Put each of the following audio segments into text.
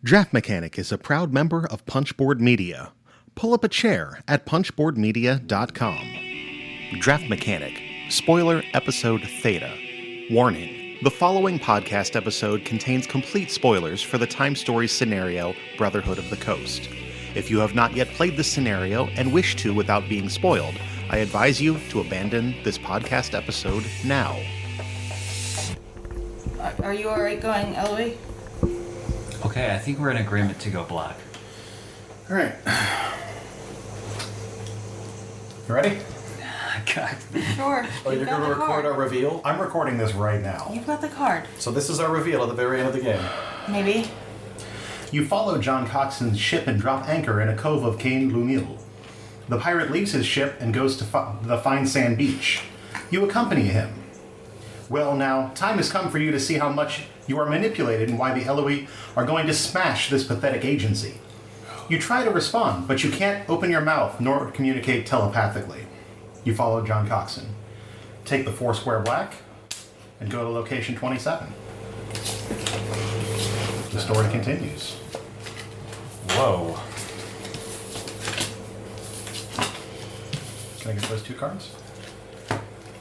Draft Mechanic is a proud member of Punchboard Media. Pull up a chair at punchboardmedia.com. Draft Mechanic, spoiler episode Theta. Warning: the following podcast episode contains complete spoilers for the T.I.M.E Stories scenario Brotherhood of the Coast. If you have not yet played this scenario and wish to without being spoiled, I advise you to abandon this podcast episode now. Are you alright going, Eloise? Okay, I think we're in agreement to go black. Alright. You ready? God. Sure. Oh, you're going to record our reveal? I'm recording this right now. You've got the card. So this is our reveal at the very end of the game. Maybe. You follow John Coxon's ship and drop anchor in a cove of Cain Lumil. The pirate leaves his ship and goes to the fine sand beach. You accompany him. Well, now, time has come for you to see how much you are manipulated and why the Eloi are going to smash this pathetic agency. You try to respond, but you can't open your mouth nor communicate telepathically. You follow John Coxon. Take the 4 square black and go to location 27. The story continues. Whoa. Can I get those 2 cards?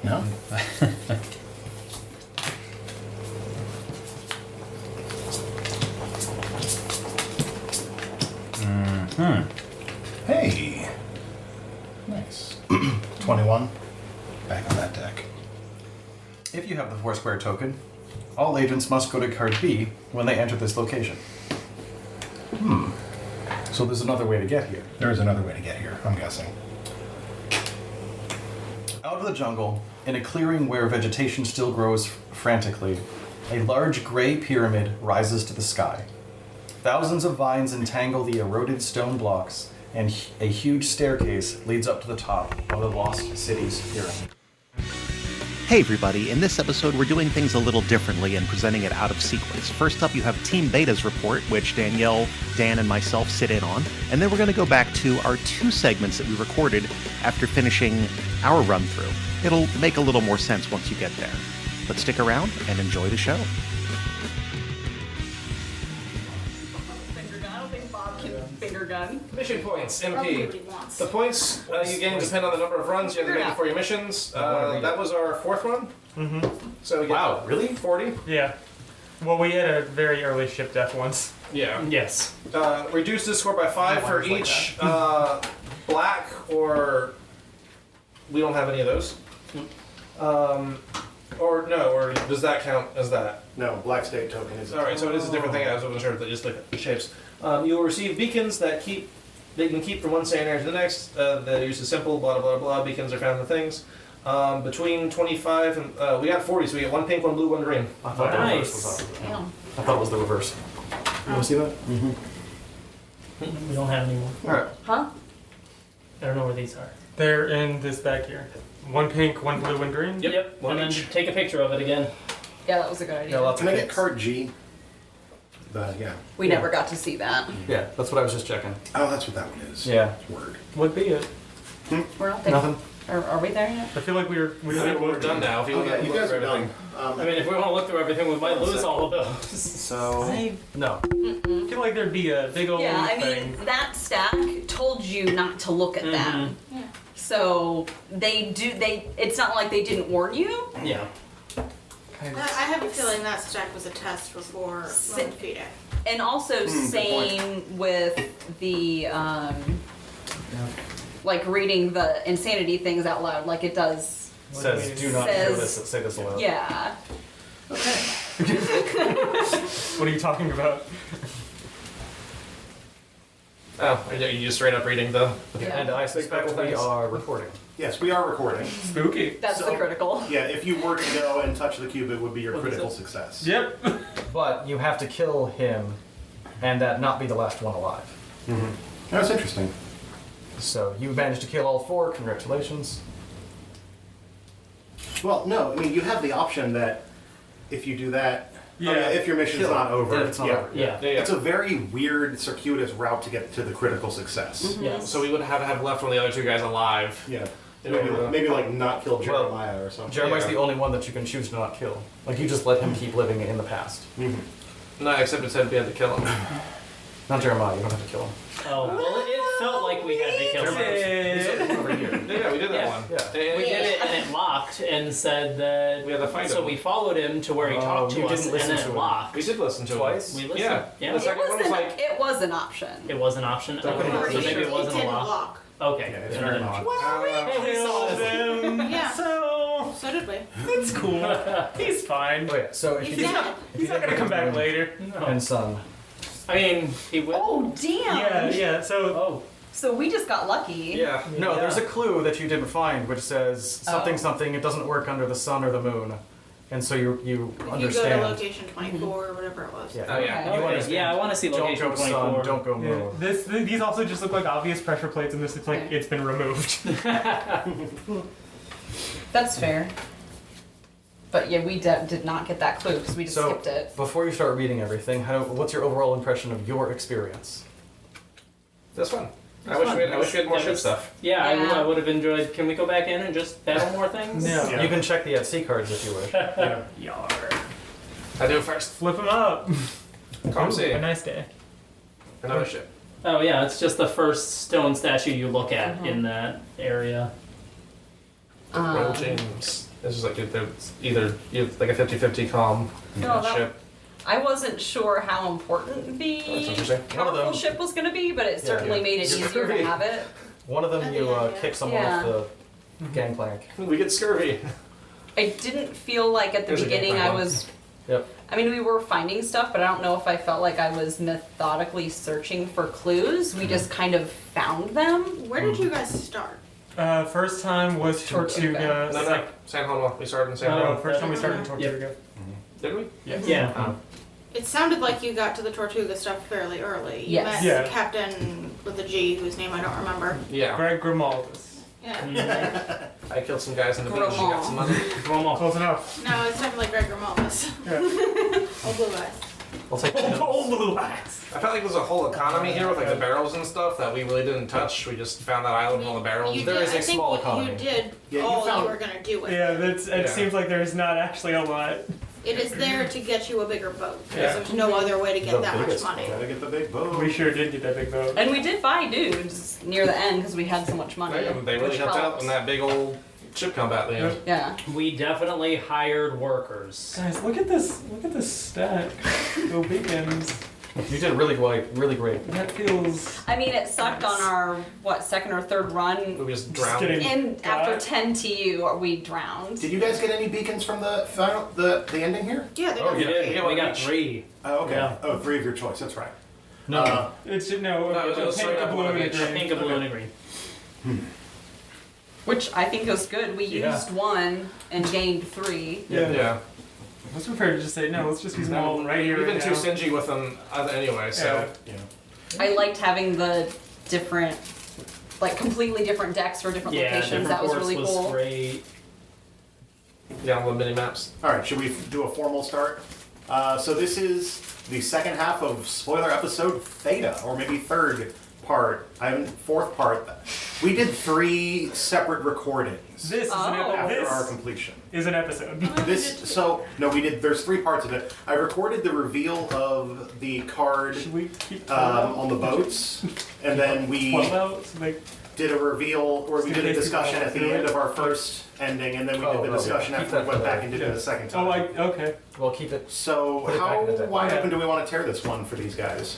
No? Hey! Nice. 21. Back on that deck. If you have the 4 square token, all agents must go to card B when they enter this location. So there's another way to get here. There is another way to get here, I'm guessing. Out of the jungle, in a clearing where vegetation still grows frantically, a large gray pyramid rises to the sky. Thousands of vines entangle the eroded stone blocks, and a huge staircase leads up to the top of the Lost City's pyramid. Hey everybody, in this episode we're doing things a little differently and presenting it out of sequence. First up you have Team Beta's report, which Danielle, Dan, and myself sit in on, and then we're going to go back to our 2 segments that we recorded after finishing our run-through. It'll make a little more sense once you get there. But stick around and enjoy the show. Finger gun. Mission points, Probably MP. what he wants. The points you gain depend on the number of runs you have to make before your missions. That was our 4th run. Mm-hmm. So we get Wow, really? 40. Yeah. Well, we had a very early ship death once. Yeah. Yes. Reduce the score by 5 for each black, or we don't have any of those. Or does that count as that? No, Black State token is... Alright, so it is a different thing. I wasn't sure if they just look at the shapes. You will receive beacons that they can keep from one scenario to the next. The use is simple, blah, blah, blah, blah. Beacons are found in the things. Between 25 and... we got 40, so we get 1 pink, 1 blue, 1 green. I thought the reverse was Nice. opposite. Damn. I thought it was the reverse. You want to see that? We don't have any more. Alright. Huh? I don't know where these are. They're in this bag here. 1 pink, 1 blue, 1 green? Yep. And then take a picture of it again. Yeah, that was a good idea. Yeah, lots Can of I get pinks. card G? Yeah. We never got to see that. Yeah, that's what I was just checking. Oh, that's what that one is. Yeah. Word. Would be it. We're not there. Nothing. Are we there yet? I feel like we're We're done now. If you Oh, want yeah, to you look guys for are done. everything. I mean, if we want to look through everything, we might lose all of those. So... I No. feel like there'd be a big old Yeah, I thing. mean, that stack told you not to look at that. Yeah. So it's not like they didn't warn you. Yeah. I have a feeling that stack was a test before Sit- Fide. And also same with the like reading the insanity things out loud, like it does. Says, do not Says- hear this, say this aloud. Yeah. What are you talking about? Oh, you just straight up reading the... Yeah. And I suspect we are recording. Yes, we are recording. Spooky. That's the critical. Yeah, if you were to go and touch the cube, it would be your critical success. Yep. But you have to kill him, and that not be the last one alive. That's interesting. So you managed to kill all 4, congratulations. Well, no, I mean, you have the option that if you do that, Yeah. if your mission's Kill. not over. Yeah, if it's not over. Yeah. It's a very weird, circuitous route to get to the critical success. Yeah. So we would have left one of the other 2 guys alive. Yeah. Yeah. Maybe like not kill Jeremiah or something. Jeremiah's Yeah. the only one that you can choose to not kill. Like, you just let him keep living in the past. No, except it said we had to kill him. Not Jeremiah. You don't have to kill him. Oh, well, it felt like we had to kill him. Over here. Yeah, we did that Yeah. one. Yeah. We did it and it locked and said that We had to fight so him. we followed him to where he talked to you us didn't listen and then to it him. locked. We did listen to Twice? We listened. Yeah. Yeah. The second one was like, It was an option. It was an option. Don't Okay, put it so in. maybe it wasn't a didn't lock. lock. Okay. Yeah, it's then I very didn't- odd. We saw them. Yeah. So So did we. it's cool. He's fine. Oh yeah. So if He's you dead. He's not gonna come back later. No. and son. I mean, he will. Oh damn! Yeah. So Oh. So we just got lucky. yeah. No, Yeah. there's a clue that you didn't find, which says something Oh. something. It doesn't work under the sun or the moon, and so you If you go understand. to location 24 or whatever it was. Yeah. Oh, yeah. Okay. You understand. Yeah, I want to see Don't location go 24. sun. Don't go yeah, moon. these also just look like obvious pressure plates, and this looks like Okay. it's been removed. That's fair. But yeah, we did not get that clue because we just So skipped it. before you start reading everything, what's your overall impression of your experience? That's fun. I It's wish fun. we had more That ship was- stuff. Yeah, Yeah. I would have enjoyed. Can we go back in and just battle more things? Yeah. You can check the at-sea cards if you wish. Yeah. Yar. I do it first. Flip them up. Come Ooh, see. a nice day. Another ship. Oh yeah, it's just the first stone statue you look at in that area. Roll James. This is like it's either you have like a 50-50 calm No, that- ship. I wasn't sure how important That's the interesting. One of powerful them- ship was going to be, but it certainly yeah. made it You're easier to scurvy. have it. One of them At you the end, yeah. kick someone Yeah. off the gangplank. We get scurvy. I didn't feel like at the There's a beginning gangplank I one. was. Yep. I mean, we were finding stuff, but I don't know if I felt like I was methodically searching for clues. We just kind of found them. Where did you guys start? First time was Tortuga. No. San Juan. We started in San Oh, Juan. first time we started in Yep. Tortuga. Did we? Yes. Yeah. Oh. It sounded like you got to the Tortuga stuff fairly early. You Yes. met Yeah. the captain with a G, whose name I don't remember. Yeah. Greg Grimaldus. Yeah. I killed some guys in the beach. You got some money. Close enough. No, it's definitely Greg Romalis. Yeah. Oh, blue eyes. I'll take Old blue eyes. I felt like there's a whole economy here with like the barrels and stuff that we really didn't touch. We just found that island with all the barrels. You There did, is a I think small you economy. did Yeah, you all found- you were going to do with Yeah, it. it Yeah. seems like there's not actually a lot. It is there to get you a bigger boat. Because Yeah. there's no other way to get The that much biggest money. Gotta get the big boat. We sure did get that big boat. And we did buy dudes near the end because we had so much money. They really which helped out helped. in that big old ship combat at the end. Yeah. We definitely hired workers. Guys, look at this! Look at this stack. Go beacons. You did really great. That feels. I mean, it sucked on our, second or third run. We just Just drowned. kidding. And after God. 10 TU, we drowned. Did you guys get any beacons from the final, the ending here? Yeah, they Oh, don't you did. We got 3. Oh, okay. Yeah. Oh, 3 of your choice. That's right. No. It's No, it was pink, straight a up blue, on the and a beach. green. Pink, a blue, and a green. Which I think was good. We Yeah. used 1 and gained 3. Yeah. Yeah. Let's prepare to just say no. Let's just use them all right here. We've been right too now. stingy with them anyway, so. Yeah. I liked having the different, completely different decks for different Yeah, locations. different That was ports really cool. great. Yeah, the mini maps. All right, should we do a formal start? So this is the second half of spoiler episode Theta, or maybe third part. Fourth part. We did 3 separate recordings This is an Oh. after our this completion. is an episode. There's 3 parts of it. I recorded the reveal of the card Should we keep on the boats, and then we 12 out? So like, did a reveal, or we did a discussion at the end of our first ending, and then we did the discussion Keep after we that went for back and did it yeah. the second time. okay. Well, keep it. So Put it back how in the deck. wide Yeah. open do we want to tear this one for these guys?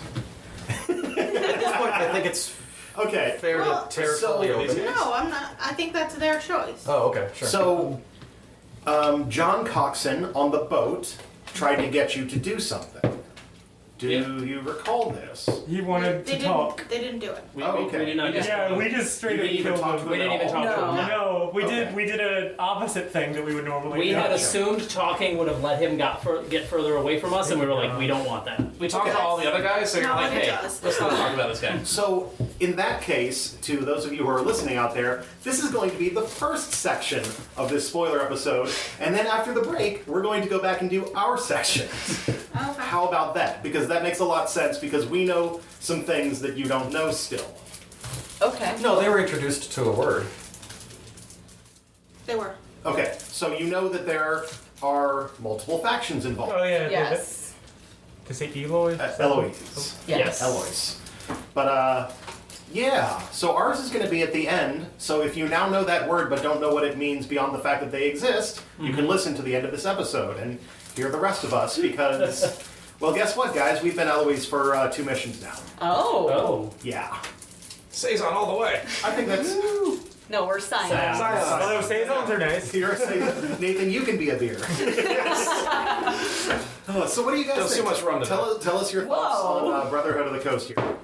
At this point, I think it's Okay. fair Well, to tear so- fully open. No, I'm not. I think that's their choice. Oh, okay, sure. So, John Coxon on the boat tried to get you to do something. Do you recall this? He wanted they to talk. didn't. They didn't do it. We, Oh, we, okay. we did not get Yeah, we just straight You up didn't even killed talk him. to We him didn't at even all? talk to him. No, we Okay. did. We did an opposite thing that we would normally We do. had Gotcha. assumed talking would have let him get further away from us, and we were like, we don't want that. We talked Okay. to all the other guys, so you're No, like, it hey, does. let's not talk about this guy. So, in that case, to those of you who are listening out there, this is going to be the first section of this spoiler episode, and then after the break, we're going to go back and do our sections. Okay. How about that? Because that makes a lot of sense, because we know some things that you don't know still. Okay. No, they were introduced to a word. They were. Okay, so you know that there are multiple factions involved. Oh yeah. Yes. To say Eloy? Eloise. Yes. Eloise. But, yeah. So ours is going to be at the end. So if you now know that word but don't know what it means beyond the fact that they exist, you can listen to the end of this episode and hear the rest of us because, well, guess what, guys? We've been Eloise for 2 missions now. Oh. Yeah. Saison all the way. I think that's... No, we're signing. Although Saisons are nice. You're saying, Nathan, you can be a beer. So what do you guys Don't think? too much rum to Tell us your thoughts on Brotherhood of the Coast here.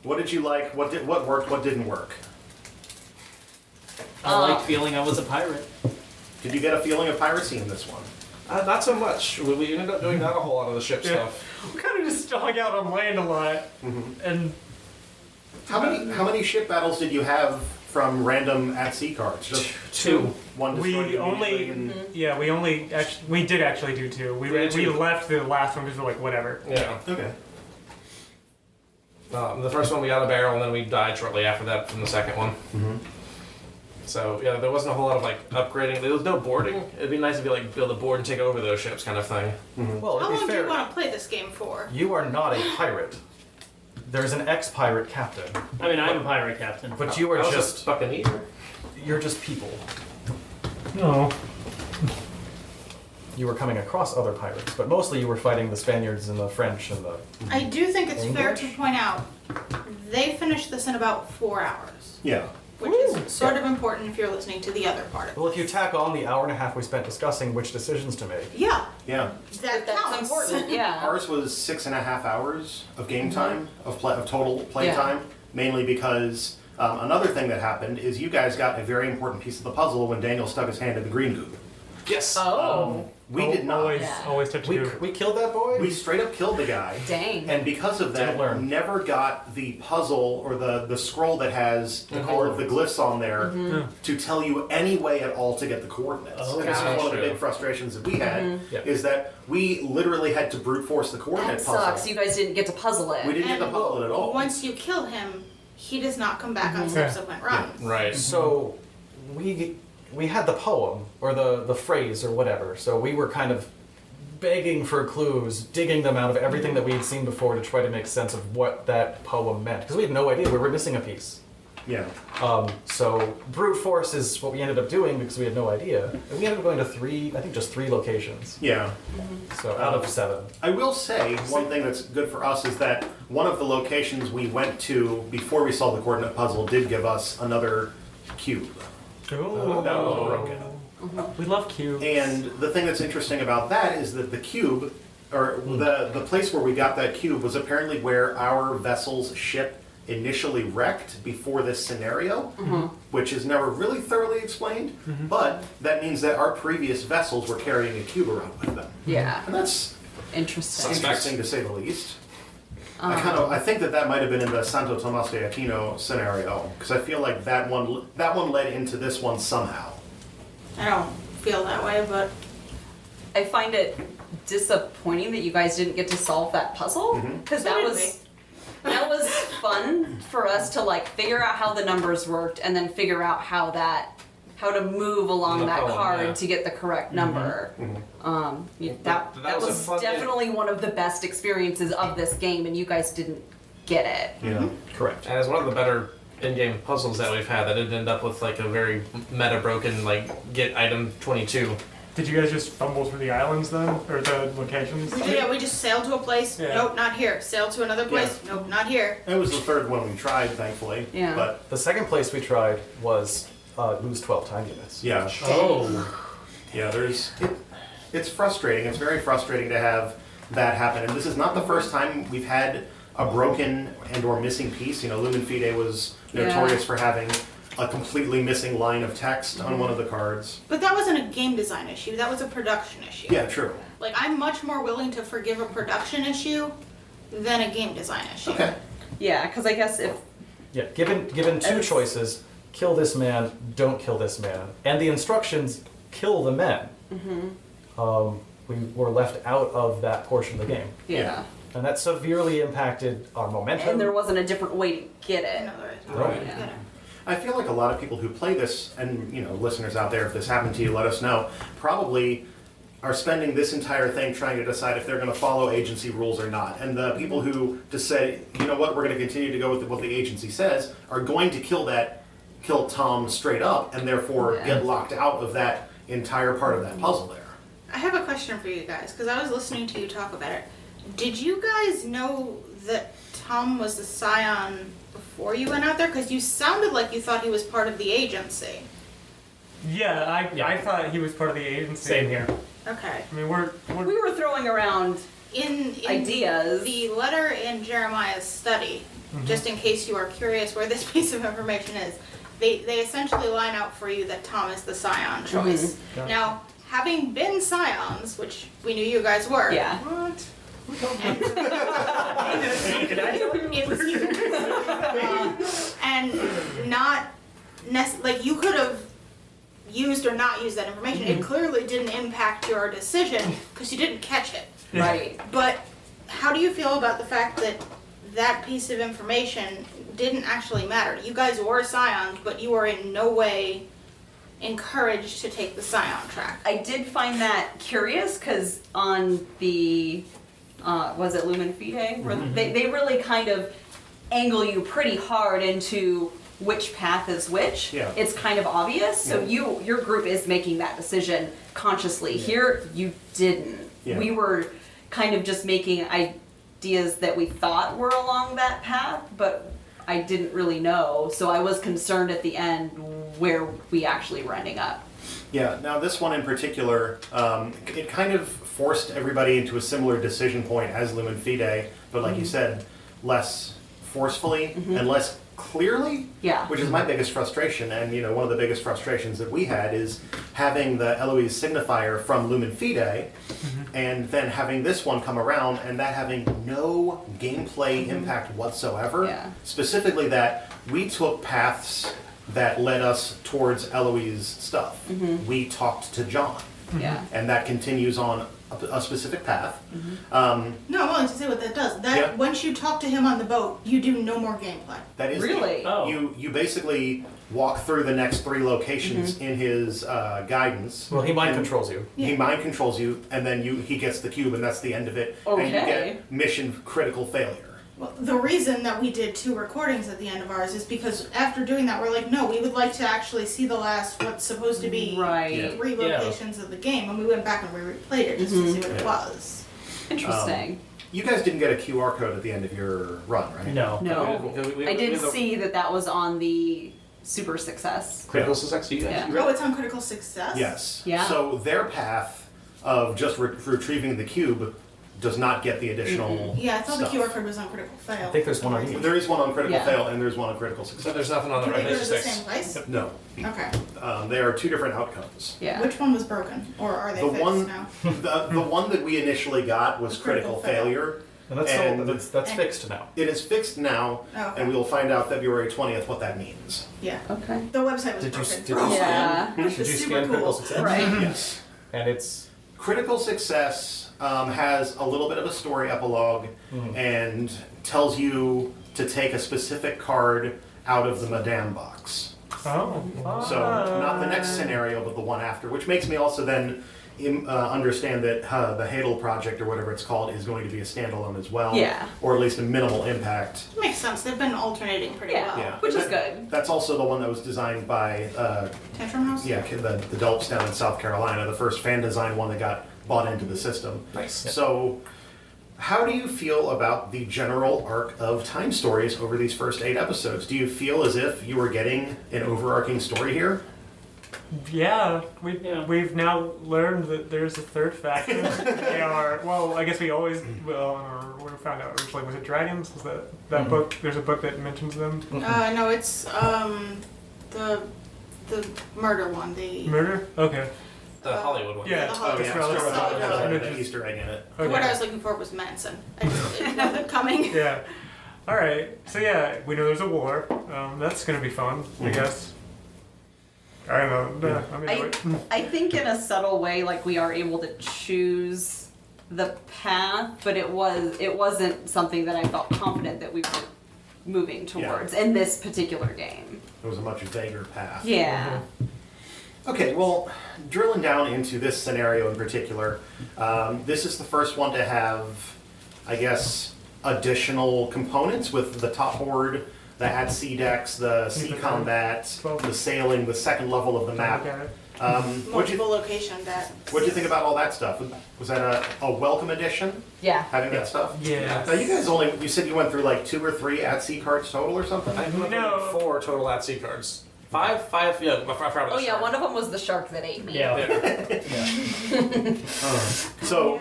What did you like? What worked? What didn't work? I liked feeling I was a pirate. Did you get a feeling of piracy in this one? Not so much. We ended up doing not a whole lot of the ship stuff. We kind of just hung out on land a lot. And How many ship battles did you have from random at-sea cards? Just 2. One destroyed we only, immediately and- we did actually do 2. We left the last one because we're like, whatever. Yeah. Okay. The first one we got a barrel, and then we died shortly after that from the second one. So yeah, there wasn't a whole lot of like upgrading. There was no boarding. It'd be nice if you like build a board and take over those ships, kind of thing. Well, How to be long do fair, you want to play this game for? you are not a pirate. There's an ex-pirate captain, I mean, I'm a pirate captain. but you are I was just a buccaneer. you're just people. No. You were coming across other pirates, but mostly you were fighting the Spaniards and the French and the. I do think it's fair to English? point out they finished this in about 4 hours, Yeah. which is sort of important if you're listening to the other part of it. Well, if you tack on the hour and a half we spent discussing which decisions to make, Yeah, Yeah. that That's counts. important. Yeah. Ours was 6.5 hours of game time, of total play Yeah. time, mainly because another thing that happened is you guys got a very important piece of the puzzle when Daniel stuck his hand in the green goop. Yes. Oh. We did not. Always touch we, you. we killed that boy. We straight up killed the guy. Dang. And because of that, Didn't learn. never got the puzzle or the scroll that has the glyphs on there to tell you any way at all to get the coordinates. Oh, and this is one of the gotcha. big frustrations that we had, Yeah. is that we literally had to brute force the coordinate That puzzle. sucks. You guys didn't get to puzzle it. We didn't get the puzzle at all. Once you kill him, he does not come back on subsequent runs. Right. So we had the poem or the phrase or whatever. So we were kind of begging for clues, digging them out of everything that we had seen before to try to make sense of what that poem meant because we had no idea. We were missing a piece. Yeah. So brute force is what we ended up doing because we had no idea. And we ended up going to just three locations. Yeah. So out of 7. I will say one thing that's good for us is that one of the locations we went to before we solved the coordinate puzzle did give us another cube. Oh. That was broken. We love cubes. And the thing that's interesting about that is that the cube, or the place where we got that cube was apparently where our vessel's ship initially wrecked before this scenario, which is never really thoroughly explained, but that means that our previous vessels were carrying a cube around with them. Yeah. And that's Interesting. interesting to say the least. I think that might have been in the Santo Tomas de Aquino scenario, because I feel like that one led into this one somehow. I don't feel that way, but I find it disappointing that you guys didn't get to solve that puzzle because So did that was fun for us to like figure out how the numbers worked and then figure out how to move along The that poem, card yeah. to get the correct number. That was a was fun game. definitely one of the best experiences of this game, and you guys didn't get it. Yeah. Correct. And it's one of the better in-game puzzles that we've had that didn't end up with like a very meta broken like get item 22. Did you guys just fumble through the islands then? Or the locations? we just sailed to a place. Yeah. Nope, not here. Sailed to another place. Nope, not here. It was the third one we tried, thankfully. Yeah. But The second place we tried was lose 12 time units. yeah. Oh. Yeah, it's frustrating. It's very frustrating to have that happen. And this is not the first time we've had a broken and or missing piece. You know, Lumen Fide was notorious for having a completely missing line of text on one of the cards. But that wasn't a game design issue. That was a production issue. Yeah, true. Like, I'm much more willing to forgive a production issue than a game design issue. Okay. Yeah, because I guess if Yeah, given 2 choices, kill this man, don't kill this man, and the instructions, kill the men, we were left out of that portion of the game. yeah. And that severely impacted our momentum. And there wasn't a different way to get it. Right. Yeah. I feel like a lot of people who play this, and you know, listeners out there, if this happened to you, let us know. Probably are spending this entire thing trying to decide if they're going to follow agency rules or not. And the people who just say, you know what, we're going to continue to go with what the agency says, are going to kill Tom straight up, and therefore get locked out of that entire part of that puzzle there. I have a question for you guys, because I was listening to you talk about it. Did you guys know that Tom was the Scion before you went out there? Because you sounded like you thought he was part of the agency. Yeah, I thought he was part of the agency. Same here. Okay. I mean, we're We were throwing around In ideas. the letter in Jeremiah's study, just in case you are curious where this piece of information is, they essentially line out for you that Tom is the Scion choice. Gotcha. Now, having been Scions, which we knew you guys were. Yeah. What? And not like you could have used or not used that information. It clearly didn't impact your decision because you didn't catch it. Right. But how do you feel about the fact that that piece of information didn't actually matter? You guys were Scions, but you were in no way encouraged to take the Scion track. I did find that curious because on the, was it Lumen Fide? Where they really kind of angle you pretty hard into which path is which. Yeah. It's kind of obvious. So your group is making that decision consciously. Here, you didn't. Yeah. We were kind of just making ideas that we thought were along that path, but I didn't really know. So I was concerned at the end where we actually were ending up. Yeah, now this one in particular, it kind of forced everybody into a similar decision point as Lumen Fide, but like you said, less forcefully and less clearly, Yeah. which is my biggest frustration. And one of the biggest frustrations that we had is having the Eloise signifier from Lumen Fide, and then having this one come around and that having no gameplay impact whatsoever. Yeah. Specifically that we took paths that led us towards Eloise stuff. We talked to John, Yeah. and that continues on a specific path. No, I'm willing to say what that does. That once you talk to him on the boat, you do no more gameplay. That is Really? Oh. You basically walk through the next 3 locations in his guidance. Well, he mind And controls you. He mind controls you, and then he gets the cube, and that's the end of it. And you Okay. get mission critical failure. Well, the reason that we did 2 recordings at the end of ours is because after doing that, we're like, no, we would like to actually see the last, what's supposed to be Right. 3 locations of the game, and we went back and we replayed it just to see what it was. Interesting. You guys didn't get a QR code at the end of your run, right? No. No. I did have a see that was on the super success. critical success. You guys. Yeah. You read Oh, it's on critical success? Yes. Yeah. So their path of just retrieving the cube does not get the additional Yeah, I thought stuff. the QR code was on critical fail. I think there's one on each. There is one on critical Yeah. fail, and there's one on critical So success. there's nothing on the Do they go to the 6. same place? No. Okay. They are 2 different outcomes. Yeah. Which one was broken? Or are they The fixed one, now? the one that we initially got was critical Critical fail. failure. And that's, And that's fixed now. It is fixed now, Oh, okay. and we will find out February 20th what that means. Yeah. Okay. The website was Did you- broken. did you for a while. Yeah. Which Did is you super scan critical cool. success? Right. Yes. And it's Critical success has a little bit of a story epilogue and tells you to take a specific card out of the Madame box. Oh. So not the next scenario, but the one after, which makes me also then understand that the Hadel project, or whatever it's called, is going to be a standalone as well. Yeah. Or at least a minimal impact. Makes sense. They've been alternating pretty Yeah. well. Yeah. Which is That- good. That's also the one that was designed by Tantrum House? the Delps down in South Carolina, the first fan design one that got bought into the system. Nice. So, how do you feel about the general arc of Time Stories over these first 8 episodes? Do you feel as if you were getting an overarching story here? Yeah, Yeah. we've now learned that there's a third factor. They are, well, I guess we always, or we found out originally, was it dragons? Was that book? There's a book that mentions them. No, it's the murder one. The Murder? Okay. The Hollywood one. Yeah. the Oh Hollywood yeah, That's one. right. Star Wars So, has Yeah. an Easter egg in it. Okay. What I was looking for was Manson. I just didn't know them coming. Yeah. All right. So yeah, we know there's a war. That's gonna be fun, I guess. I don't know. I mean, I think in a subtle way, like we are able to choose the path, but it wasn't something that I felt confident that we were moving towards in this particular game. It was a much vaguer path. Yeah. Okay, well, drilling down into this scenario in particular, this is the first one to have, I guess, additional components with the top board, the at-sea decks, the sea combat, the sailing, the second level of the map. Multiple location that. What'd you think about all that stuff? Was that a welcome addition, Yeah. having that stuff? Yeah. Now you guys you said you went through like 2 or 3 at-sea cards total or something? I have No. 4 total at-sea cards. Five, yeah, I forgot about Oh the yeah, shark. one of them was the shark that ate me. Yeah. So,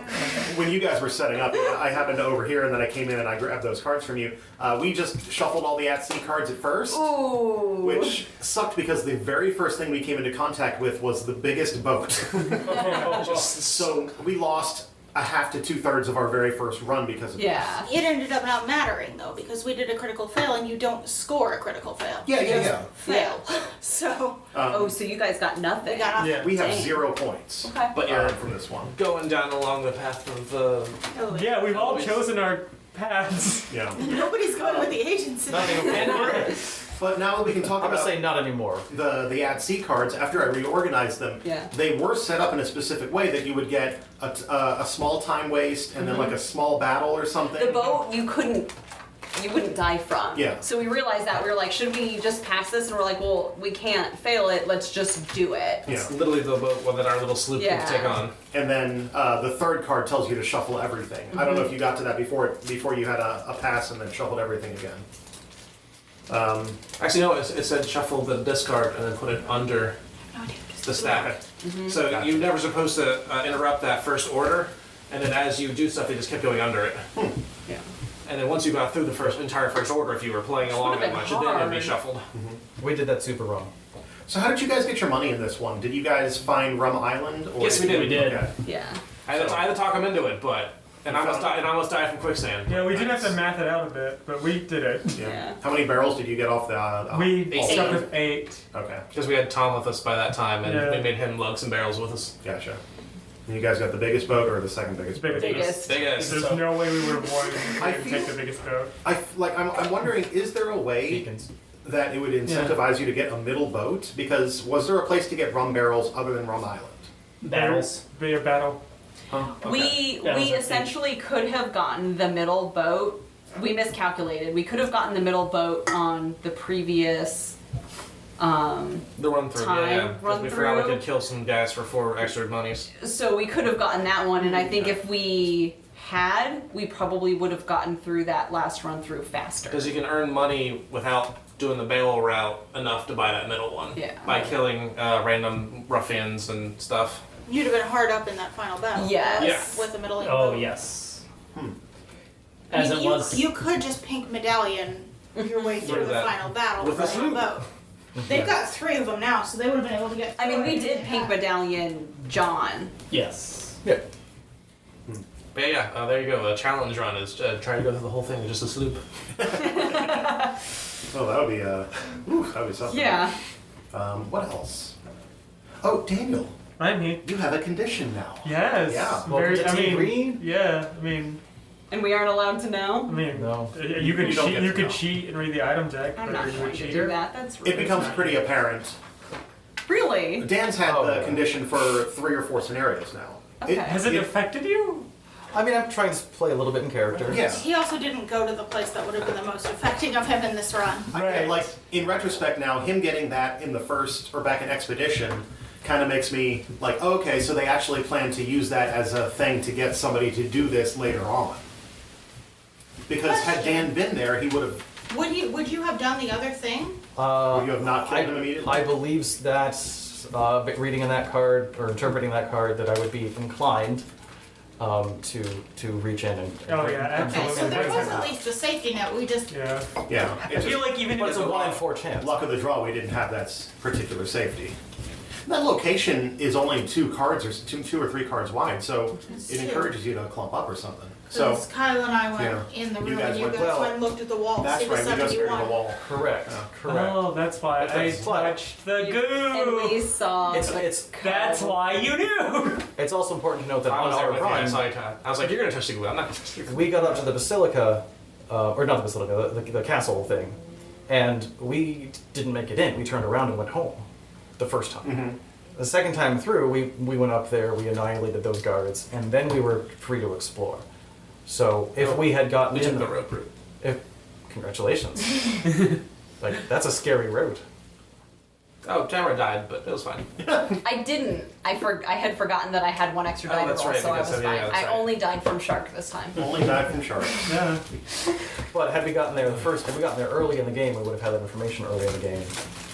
when you guys were setting up, I happened to overhear, and then I came in and I grabbed those cards from you. We just shuffled all the at-sea cards at first, Ooh. which sucked because the very first thing we came into contact with was the biggest boat. So we lost a half to 2/3 of our very first run because of this. Yeah. It ended up not mattering though because we did a critical fail and you don't score a critical fail. Yeah, You yeah, just yeah. Fail. So Oh, so you guys got nothing. we got off. Yeah. We have Dang. 0 points Okay. But you're from this one. going down along the path of Yeah, we've all chosen our paths. Yeah. Nobody's going with the agency. But now that we can talk I'm gonna about say not anymore. the at-sea cards, after I reorganized them, Yeah. they were set up in a specific way that you would get a small time waste and then like a small battle or something. The boat you wouldn't die from. Yeah. So we realized that we were like, should we just pass this? And we're like, well, we can't fail it. Let's just do it. Yeah. It's literally the boat that our little sloop Yeah. can take on. And then the third card tells you to shuffle everything. I don't know if you got to that before you had a pass and then shuffled everything again. Actually, no, it said shuffle the discard and then put it under the stack. So Gotcha. you're never supposed to interrupt that first order, and then as you do stuff, they just kept going under it. Yeah. And then once you got through the entire first order, if you were playing along would've that been much, then it'd be hard. shuffled. We did that super wrong. So how did you guys get your money in this one? Did you guys find Rum Island? Or Yes, we did. We did. Okay. Yeah. I had to talk them into it, but I almost died from quicksand. Yeah, we did have to math it out a bit, but we did it. Yeah. How many barrels did you get off the? We Eight. stuck with 8. Okay, Because we had Tom with us by that time, and Yeah. we made him lug some barrels with us. gotcha. And you guys got the biggest boat or the second biggest boat? Biggest. Biggest. There's no way we would have won if I we didn't feel- take the biggest boat. I'm wondering, is there a way Beacons. that it would incentivize you to get a middle boat? Because was there a place to get rum barrels other than Rum Island? Battles. Bigger battle. We That was a essentially could have gotten the middle boat. We miscalculated. We could have gotten the middle boat on the previous. The run through, Time yeah. Because run we forgot we through. could kill some guys for 4 extra monies. So we could have gotten that one, and I think if we had, we probably would have gotten through that last run through faster. Because you can earn money without doing the barrel route enough to buy that middle one. Yeah. By killing random ruffians and stuff. You'd have been hard up in that final battle. Yes. With the middle lane Oh boat. yes. I As mean, it you, was. you could just pink medallion your way through Through the that. final battle With with the the sloop. boat. They've got 3 of them now, so they would have been able to get. I mean, we through it. did pink medallion John. Yes. Yeah. But yeah, there you go. A challenge run is try to go through the whole thing with just a sloop. Oh, that would be that would be something. Yeah. What else? Oh, Daniel, I'm here. you have a condition now. Yes. Yeah. Very, Welcome to Team Green. Yeah. I mean, And we aren't allowed to know? No. You could You don't cheat. get You to could know. cheat and read the item deck. I'm but not are you a going to do cheater? that. That's It becomes pretty apparent. Really? Dan's had Oh, the yeah. condition for 3 or 4 scenarios now. Okay. Has it affected you? I mean, I'm trying to play a little bit in character. Yeah. He also didn't go to the place that would have been the most affecting of him in this run. And like in retrospect now, him getting that in the first or back in Expedition kind of makes me like, okay, so they actually plan to use that as a thing to get somebody to do this later on. Because had Dan been there, he would have. Would you have done the other thing? You have not killed him immediately. I believe that reading in that card or interpreting that card that I would be inclined to reach in and. Oh, yeah, Okay, so absolutely. there was at least a safety net. We just Yeah. Yeah. I feel like even But if it's a 1 in 4 chance. Luck of the draw, we didn't have that particular safety. That location is only 2 cards or 2 or 3 cards wide, so It's it two. encourages you to clump up or something. So because Kyle and I went yeah. in the You room guys and you went- guys well, went and looked at the wall. that's See the right. We just stared at the 71. wall. Correct. Yeah. Correct. Oh, that's why I That's why. touched the And goo. we saw It's That's why you knew. it's also important to note that I on was there our with you. I run, saw you. I was like, you're gonna touch the glue. I'm not gonna touch the glue. we got up to the basilica, or not the basilica, the castle thing, and we didn't make it in. We turned around and went home the first time. The second time through, we went up there, we annihilated those guards, and then we were free to explore. So if we had gotten We took in, the rope route. congratulations. Like that's a scary route. Oh, Tamara died, but it was fine. I didn't. I had forgotten that I had one extra die to that's roll, right, so I because was of- fine. yeah, that's I right. only died from shark this time. Only died from sharks. Yeah. But had we gotten there had we gotten there early in the game, we would have had that information early in the game.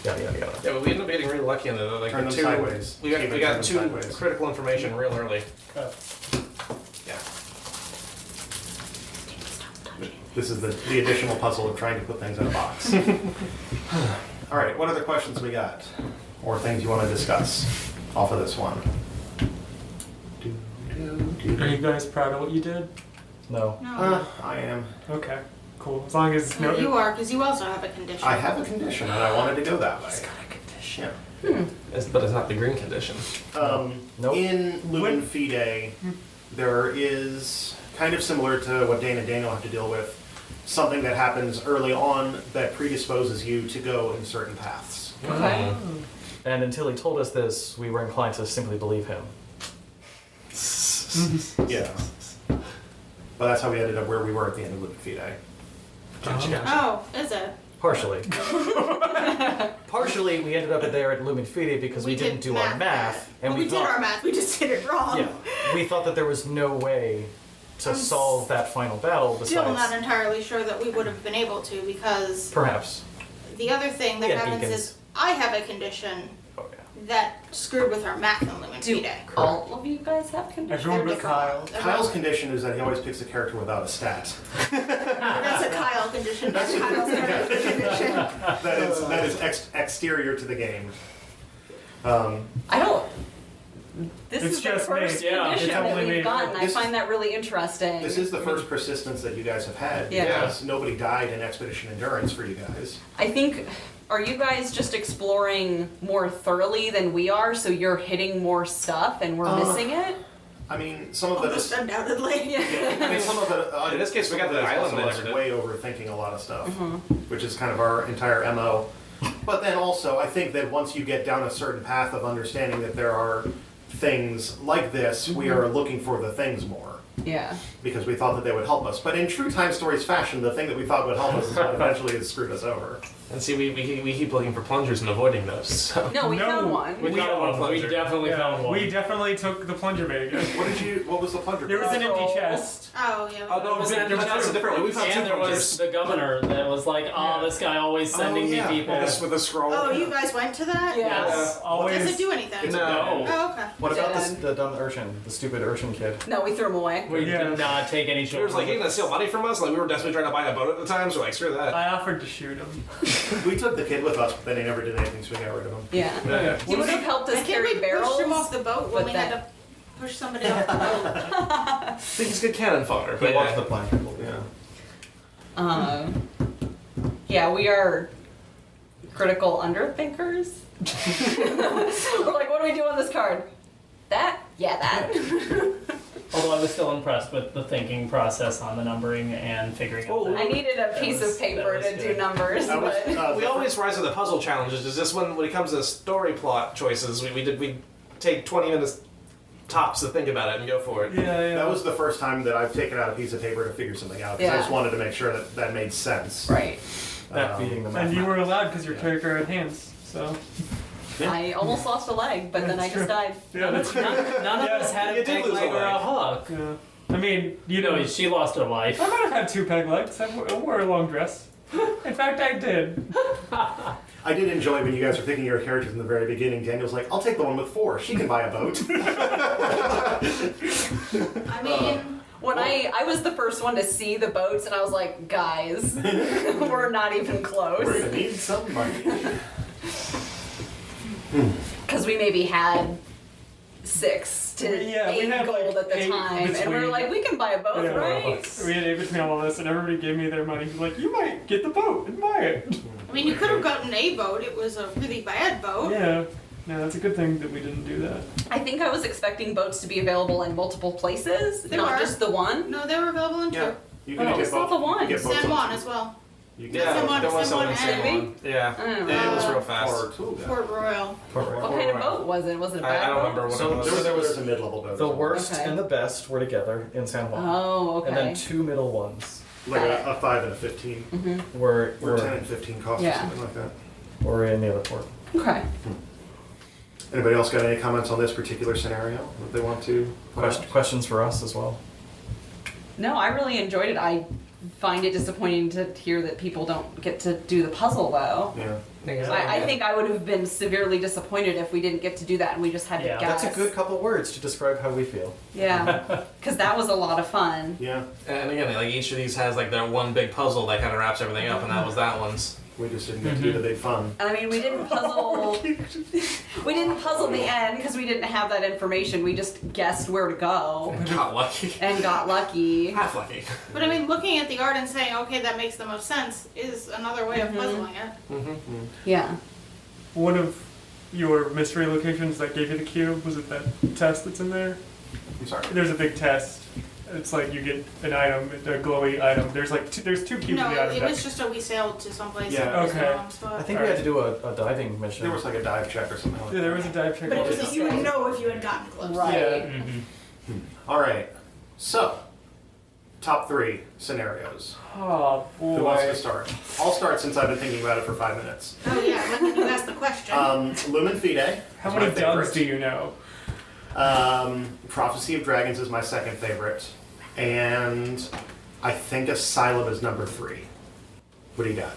Yada yada yada. Yeah, but we ended up getting really lucky in the Turn them two. sideways. We got Steven, we turn got them two sideways. critical information real early. Oh. Yeah. This is the additional puzzle of trying to put things in a box. All right, what other questions we got? Or things you want to discuss off of this one? Are you guys proud of what you did? No. No. I am. Okay, cool. As long as No, you are, because you also have a condition. I have a condition and I wanted to go that way. Yeah. But it's not the green condition. Nope. In Lumen Fide, there is kind of similar to what Dane and Daniel have to deal with, something that happens early on that predisposes you to go in certain paths. Okay. And until he told us this, we were inclined to simply believe him. Yeah. But that's how we ended up where we were at the end of Lumen Fide. Oh, is it? Partially. Partially, we ended up there at Lumen Fide because we didn't do our math, and well, we did thought, our math, we just did it wrong. Yeah, we thought that there was no way to I'm solve that final battle Still not besides entirely sure that we would have been able to, because perhaps. the other thing that We had happens beacons. is I have a condition Oh yeah. that screwed with our math in Lumen Do Fide. all of you guys have conditions? Everyone but different Kyle. ones. Kyle's condition is that he always picks a character without a stat. That's a Kyle condition. That's Kyle's character condition. That is exterior to the game. I don't. This It's is the just me. first Yeah, condition it's that only we've me. gotten. I This- find that really interesting. This is the first persistence that you guys have had Yeah. because nobody died in Expedition Endurance for you guys. I think, are you guys just exploring more thoroughly than we are, so you're hitting more stuff and we're missing it? I mean, some of it Almost is. undoubtedly. I mean, some of it. In this case, we got some of the it is island also they us never did. way overthinking a lot of stuff, which is kind of our entire MO. But then also, I think that once you get down a certain path of understanding that there are things like this, we are looking for the things more. Yeah. Because we thought that they would help us. But in true Time Stories fashion, the thing that we thought would help us is what eventually has screwed us over. And see, we keep looking for plungers and avoiding those. So. No, we No. found one. We found one We plunger. definitely found one. We definitely took the plunger bag. What was the plunger? There was an empty Oh. chest. Oh, yeah. Oh, no, Was it- that's a different way. We found and two there was plungers. the governor that was like, oh, this guy always sending me people. With a scroll. Oh, you guys went to that? Yeah. Yes. Always. Does it do anything? No. Oh, okay. What about Dead. the dumb urchin, the stupid urchin kid? No, we threw him away. We Yeah. did not take any He was like, "You're gonna steal money from us?" Like we were desperately trying to buy a boat at the time, so like, screw that. I offered to shoot him. We took the kid with us, but then he never did anything, so we got rid of him. Yeah. Yeah. He would have helped us I can't carry believe we barrels. pushed him off the boat when but we that- had to push somebody off the boat. I think he's good cannon fodder. He But walked yeah. the plank. Yeah. Yeah, we are critical underthinkers. We're like, what do we do on this card? That? Yeah, that. Although I was still impressed with the thinking process on the numbering and figuring out. Oh, that. I needed a piece was- of paper that was to do good. numbers, That was, but We always rise to the puzzle challenges. Is this when it comes to story plot choices, we take 20 minutes tops to think about it and go for it. Yeah. That was the first time that I've taken out a piece of paper to figure something out. Because I Yeah. just wanted to make sure that that made sense. right. That beating the And you math. were allowed because your character had hands. So. I almost lost a leg, but then I That's just true. died. Yeah, that's true. None Yeah. of us had You a did peg lose a leg or leg. a hook. Yeah. I mean, You know, she lost a life. I might have had 2 peg legs. I wore a long dress. In fact, I did. I did enjoy when you guys were picking your characters in the very beginning. Daniel's like, I'll take the one with 4. She can buy a boat. I mean, When I was the first one to see the boats, and I was like, guys, we're not even We're close. going to need some money. Because we maybe had 6 to Yeah, we 8 had, gold like, at the 8 time, and we were between- like, we can buy a boat, Yeah. right? We had 8 between all of us, and everybody gave me their money. Like, you might get the boat and buy it. I mean, you could have gotten a boat. It was a really bad boat. Yeah. No, that's a good thing that we didn't do that. I think I was expecting boats to be available in multiple places, They not were. just the one. No, they were available in 2. Yeah. You can Oh, get it's not both. the one. You can get both San Juan options. as well. Yeah, Someone- there was someone someone had- saying one. Yeah, I don't it was know. real fast. Or two guys. Port Royal. What kind of boat was it? Was it a bad I don't boat? remember what So it was. there was a mid-level boat. The worst Okay. and the best were together in San Juan. Oh, okay. And then two middle ones Like a 5 and a 15. were, Or 10 were, and 15 costs Yeah. or something like that. were in the other port. Okay. Anybody else got any comments on this particular scenario that they want to put out? Questions for us as well? No, I really enjoyed it. I find it disappointing to hear that people don't get to do the puzzle though. Yeah. I think I would have been severely disappointed if we didn't get to do that and we just had Yeah. to guess. That's a good couple words to describe how we feel. Yeah, because that was a lot of fun. Yeah. And again, like each of these has like their one big puzzle that kind of wraps everything up, and that was that one's. We just didn't get to do the big fun. And I mean, we didn't puzzle. We didn't puzzle the end because we didn't have that information. We just guessed where to go Got lucky. and got lucky. Half lucky. But I mean, looking at the art and saying, okay, that makes the most sense, is another way of puzzling it. Yeah. One of your mystery locations that gave you the cube, was it that test that's in there? I'm sorry. There's a big test. It's like you get an item, a glowy item. There's like there's two cubes No, in the item it deck. was just we sailed to someplace. Yeah. and it was the Okay. wrong spot. I think we had to do a diving mission. There was like a dive check or something like Yeah, that. there was a dive check. But it was also. you would know if you had gotten close. Right. Yeah. All right. So, top 3 scenarios. Oh boy. Who wants to start? I'll start since I've been thinking about it for 5 minutes. Oh yeah, when did you ask the question? Lumen Fide. How is many my favorite. dubs do you know? Prophecy of Dragons is my second favorite. And I think Asylum is number 3. What do you got?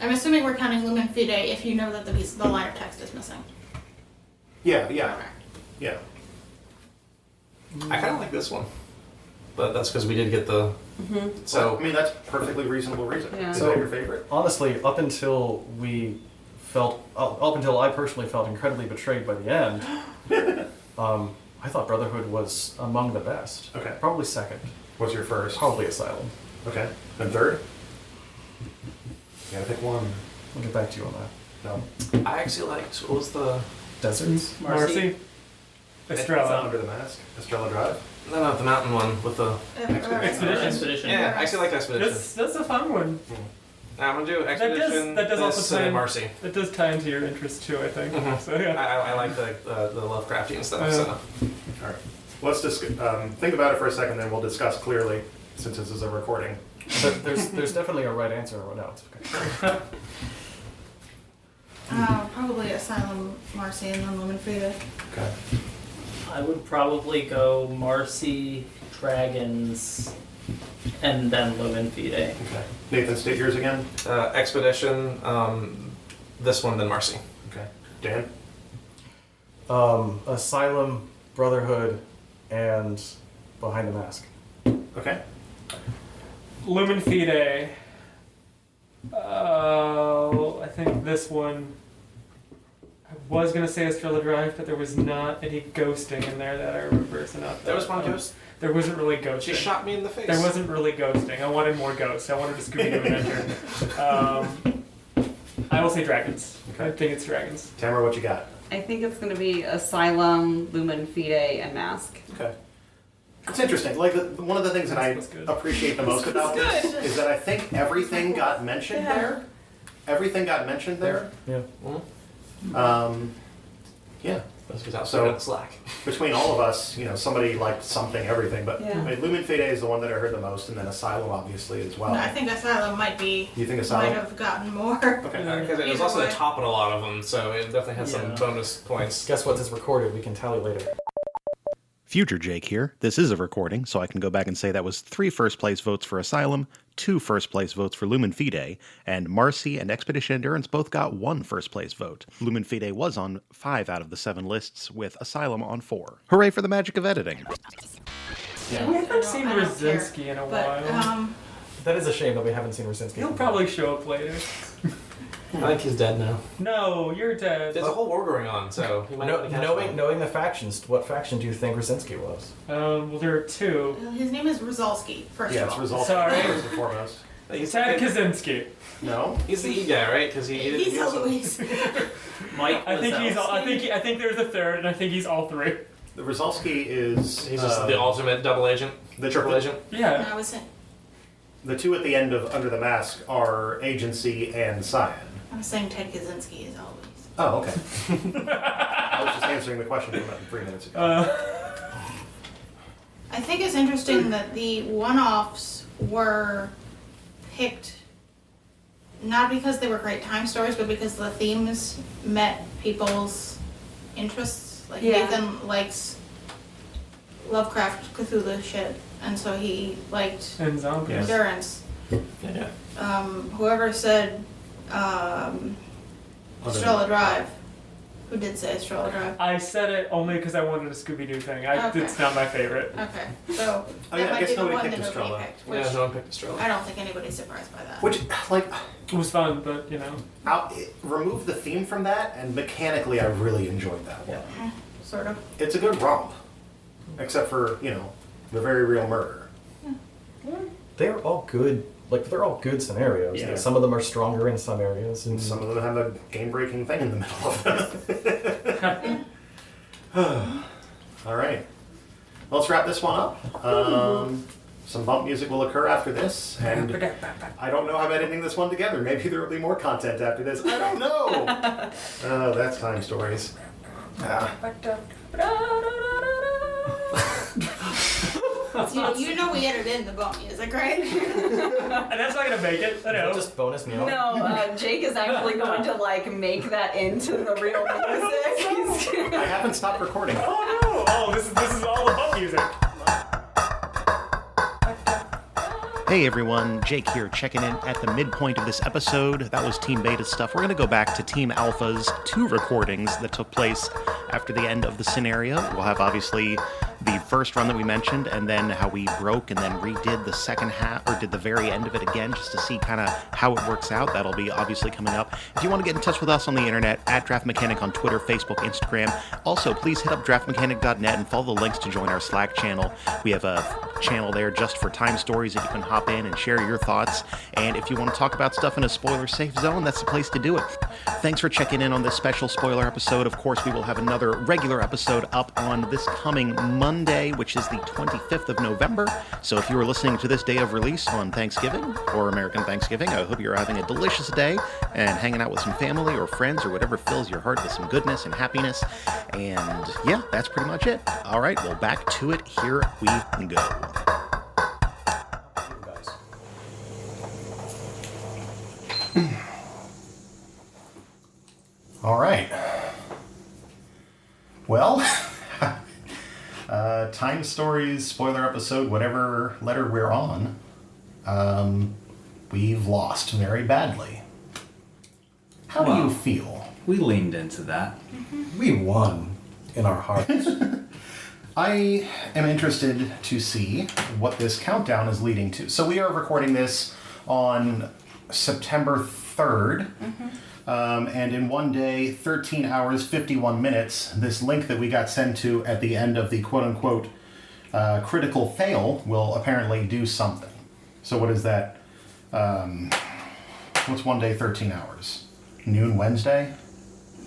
I'm assuming we're counting Lumen Fide if you know that the line of text is missing. Yeah. Okay. Yeah. I kind of like this one, but that's because we did get the. So, I mean, that's perfectly reasonable reason. Yeah. Is So- that your favorite? Honestly, up until I personally felt incredibly betrayed by the end, I thought Brotherhood was among the best. Okay. Probably second. What's your first? Probably Asylum. Okay. And third? You gotta pick one. I'll get back to you on that. No. I actually liked. What was the? Deserts? Marcy. Estrella. Under the Mask. Estrella Drive. No, the mountain one with the. Expedition. Expedition. Yeah, I actually like Expedition. That's a fun one. I'm gonna do Expedition. that does this, also and tie- Marcy. That does tie into your interest too, I think. So I, yeah. I like the Lovecrafty and stuff. Yeah. So. All right. Let's just think about it for a second, then we'll discuss clearly, since this is a recording. There's definitely a right answer. Or no, it's okay. Probably Asylum, Marcy, and then Lumen Fide. Okay. I would probably go Marcy, Dragons, and then Lumen Fide. Okay. Nathan, state yours again. Expedition. This one, then Marcy. Okay. Dan? Asylum, Brotherhood, and Behind the Mask. Okay. Lumen Fide. I think this one. I was gonna say Estrella Drive, but there was not any ghosting in there that I remember. So not There was that. one ghost. There wasn't really ghosting. She shot me in the face. There wasn't really ghosting. I wanted more ghosts. I wanted a Scooby-Doo adventure. I will say dragons. Okay. I think it's dragons. Tamara, what you got? I think it's going to be Asylum, Lumen Fide, and Mask. Okay. It's interesting. Like, one of the things that I That's good. appreciate the most about this is that I think everything got mentioned there. Everything got mentioned there. Yeah. Yeah. That's because I was So- so slack. Between all of us, somebody liked something, everything. But Yeah. I mean, Lumen Fide is the one that I heard the most, and then Asylum, obviously, as well. No, I think Asylum might be. You think Might Asylum? have gotten more. Okay. Because it was Either also the way. top in a lot of them, so it definitely had some Yeah. bonus points. Guess what? This is recorded. We can tally later. Future Jake here. This is a recording, so I can go back and say that was 3 first-place votes for Asylum, 2 first-place votes for Lumen Fide, and Marcy and Expedition Endurance both got 1 first-place vote. Lumen Fide was on 5 out of the 7 lists, with Asylum on 4. Hooray for the magic of editing! We haven't seen I don't care. Brzezinski in a But while. That is a shame that we haven't seen Rosinski. He'll probably show up later. I think he's dead now. No, you're dead. There's a whole war going on, so he might not be Knowing the factions, what faction do you think Rosinski was? Well, there are 2. his name is Rizalski, first Yeah, of it's all. results Sorry. first and foremost. He's, Ted Kaczynski. No? he's the E guy, right? Because He's he also- Eloise. Mike. I think he's. Wazowski. I think there's a 3rd, and I think he's all 3. The Rizalski is... He's just the ultimate double agent, the triple agent. Yeah. I was saying. The two at the end of Under the Mask are Agency and Cyan. I'm saying Ted Kaczynski is always. Oh, okay. I was just answering the question from about 3 minutes ago. I think it's interesting that the one-offs were picked not because they were great time stories, but because the themes met people's interests. Like Yeah. Nathan likes Lovecraft Cthulhu shit, and so he liked And zombies. Yes. endurance. Yeah. Whoever said Other Estrella Drive, who did say Estrella Drive? I said it only because I wanted a Scooby-Doo thing. Okay. It's not my favorite. Okay, so Oh, that yeah, I might guess be the nobody one picked that nobody Estrella. picked, which Yeah, no one picked Estrella. I don't think anybody's surprised by that. Which, like, It was fun, but remove the theme from that, and mechanically I really enjoyed that one. Sort of. It's a good romp. Except for, the very real murder. They're all good. Like, they're all good scenarios. Yeah. Some of them are stronger in some areas. And Some of them have a game-breaking thing in the middle of them. All right. Let's wrap this one up. Some bump music will occur after this, and I don't know how I'm editing this one together. Maybe there will be more content after this. I don't know. Oh, that's Time Stories. You know we edited in the bump music, right? and that's not gonna make it. I know. just bonus me out. No, Jake is actually going to make that into the real music. I haven't stopped recording. Oh no! Oh, this is all the bump music. Hey everyone, Jake here, checking in at the midpoint of this episode. That was Team Beta stuff. We're going to go back to Team Alpha's 2 recordings that took place after the end of the scenario. We'll have obviously the first run that we mentioned, and then how we broke and then redid the second half, or did the very end of it again, just to see kind of how it works out. That'll be obviously coming up. If you want to get in touch with us on the internet, at draftmechanic on Twitter, Facebook, Instagram. Also, please hit up draftmechanic.net and follow the links to join our Slack channel. We have a channel there just for Time Stories that you can hop in and share your thoughts. And if you want to talk about stuff in a spoiler-safe zone, that's the place to do it. Thanks for checking in on this special spoiler episode. Of course, we will have another regular episode up on this coming Monday, which is the 25th of November. So if you are listening to this day of release on Thanksgiving or American Thanksgiving, I hope you're having a delicious day and hanging out with some family or friends or whatever fills your heart with some goodness and happiness. And yeah, that's pretty much it. All right, well, back to it. Here we go. All right. Well, Time Stories, spoiler episode, whatever letter we're on, we've lost very badly. How do you Well. feel? We leaned into that. We won in our hearts. I am interested to see what this countdown is leading to. So we are recording this on September 3rd. And in one day, 13 hours, 51 minutes, this link that we got sent to at the end of the quote-unquote critical fail will apparently do something. So what is that? What's one day, 13 hours? Noon Wednesday?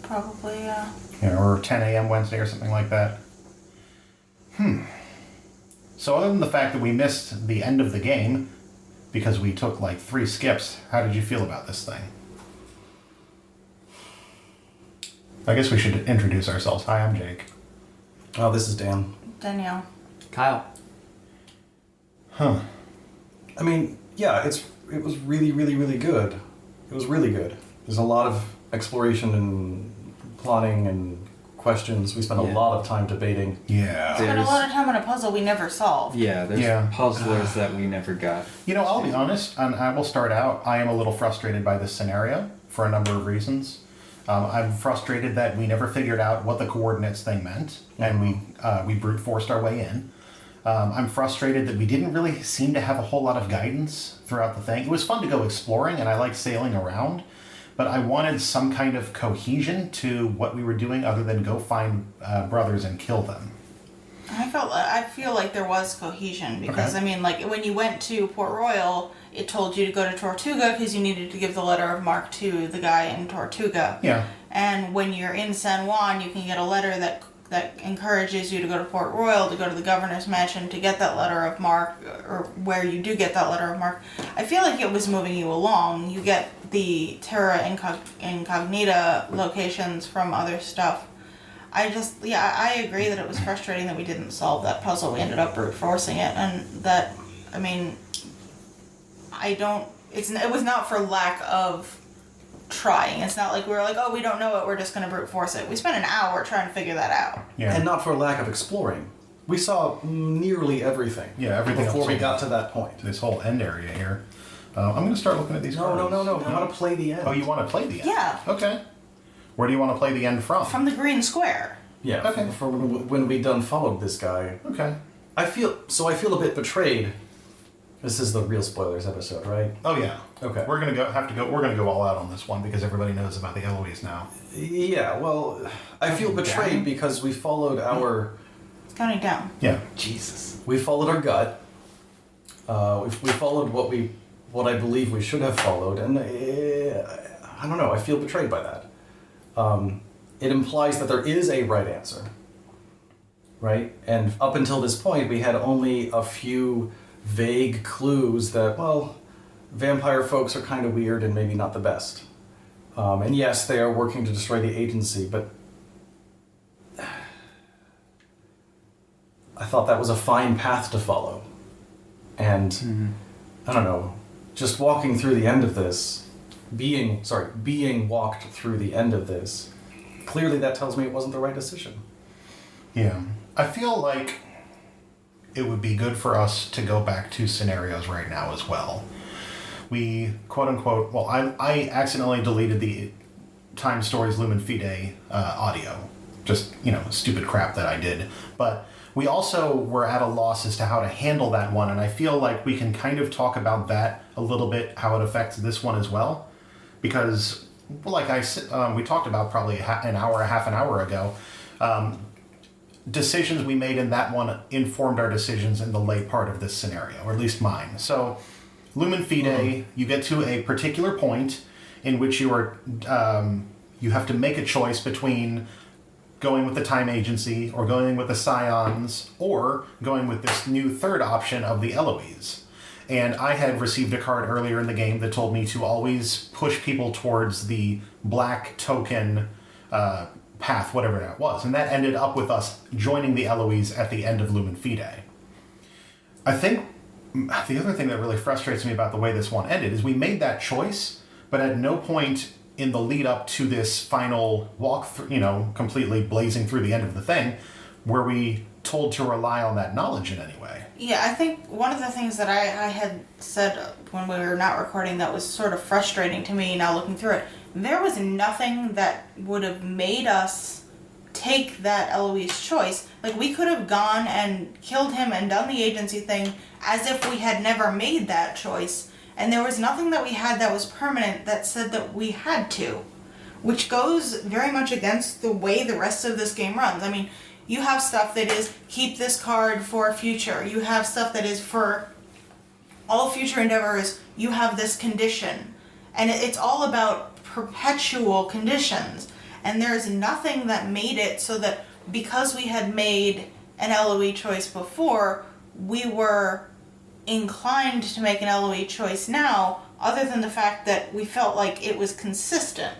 Probably, yeah. Or 10 a.m. Wednesday or something like that. So other than the fact that we missed the end of the game because we took like 3 skips, how did you feel about this thing? I guess we should introduce ourselves. Hi, I'm Jake. Oh, this is Dan. Danielle. Kyle. Huh. I mean, yeah, it was really, really, really good. It was really good. There's a lot of exploration and plotting and questions. We spent a lot of time debating. Yeah. Spent a lot of time on a puzzle we never solved. Yeah, there's Yeah. puzzlers that we never got. I'll be honest, and I will start out. I am a little frustrated by this scenario for a number of reasons. I'm frustrated that we never figured out what the coordinates thing meant, and we brute forced our way in. I'm frustrated that we didn't really seem to have a whole lot of guidance throughout the thing. It was fun to go exploring, and I like sailing around, but I wanted some kind of cohesion to what we were doing other than go find brothers and kill them. I feel like there was cohesion because, Okay. I mean, like, when you went to Port Royal, it told you to go to Tortuga because you needed to give the letter of marque to the guy in Tortuga. Yeah. And when you're in San Juan, you can get a letter that encourages you to go to Port Royal, to go to the governor's mansion, to get that letter of marque, or where you do get that letter of marque. I feel like it was moving you along. You get the Terra Incognita locations from other stuff. I agree that it was frustrating that we didn't solve that puzzle. We ended up brute forcing it, and that, I mean, it was not for lack of trying. It's not like we were like, oh, we don't know it, we're just going to brute force it. We spent an hour trying to figure that out. Yeah. And not for lack of exploring. We saw nearly everything. Yeah, everything before else we we got to that point. This whole end area here. I'm going to start looking at these cards. No. We want to play the end. Oh, you want to play the end? Yeah. Okay. Where do you want to play the end from? From the green square. Yeah. Okay. For when we done followed this guy. Okay. I feel a bit betrayed. This is the real spoilers episode, right? Oh yeah. Okay. We're gonna go all out on this one because everybody knows about the Eloise now. Yeah. Well, I feel betrayed because we followed our. It's counting down. Yeah. Jesus. We followed our gut. We followed what I believe we should have followed, and I don't know. I feel betrayed by that. It implies that there is a right answer, right? And up until this point, we had only a few vague clues that, well, vampire folks are kind of weird and maybe not the best. And yes, they are working to destroy the agency, but I thought that was a fine path to follow. And I don't know, just walking through the end of this, being walked through the end of this, clearly that tells me it wasn't the right decision. Yeah. I feel like it would be good for us to go back to scenarios right now as well. We, quote unquote, well, I accidentally deleted the T.I.M.E Stories Lumen Fide audio. Just, stupid crap that I did. But we also were at a loss as to how to handle that one, and I feel like we can kind of talk about that a little bit, how it affects this one as well. Because, like we talked about probably half an hour ago, decisions we made in that one informed our decisions in the late part of this scenario, or at least mine. So, Lumen Fide, you get to a particular point in which you have to make a choice between going with the Time Agency, or going with the Scions, or going with this new third option of the Eloise. And I had received a card earlier in the game that told me to always push people towards the black token path, whatever that was. And that ended up with us joining the Eloise at the end of Lumen Fide. I think the other thing that really frustrates me about the way this one ended is we made that choice, but at no point in the lead up to this final walk, completely blazing through the end of the thing, were we told to rely on that knowledge in any way. Yeah, I think one of the things that I had said when we were not recording that was sort of frustrating to me now looking through it, there was nothing that would have made us take that Eloise choice. Like, we could have gone and killed him and done the agency thing as if we had never made that choice. And there was nothing that we had that was permanent that said that we had to. Which goes very much against the way the rest of this game runs. I mean, you have stuff that is, keep this card for future. You have stuff that is for all future endeavors, you have this condition. And it's all about perpetual conditions. And there's nothing that made it so that because we had made an LOE choice before, we were inclined to make an LOE choice now, other than the fact that we felt like it was consistent.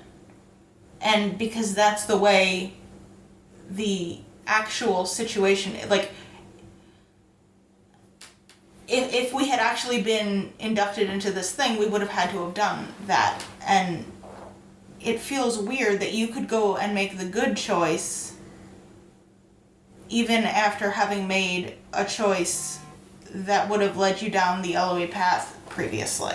And because that's the way the actual situation, like, if we had actually been inducted into this thing, we would have had to have done that. And it feels weird that you could go and make the good choice even after having made a choice that would have led you down the LOE path previously.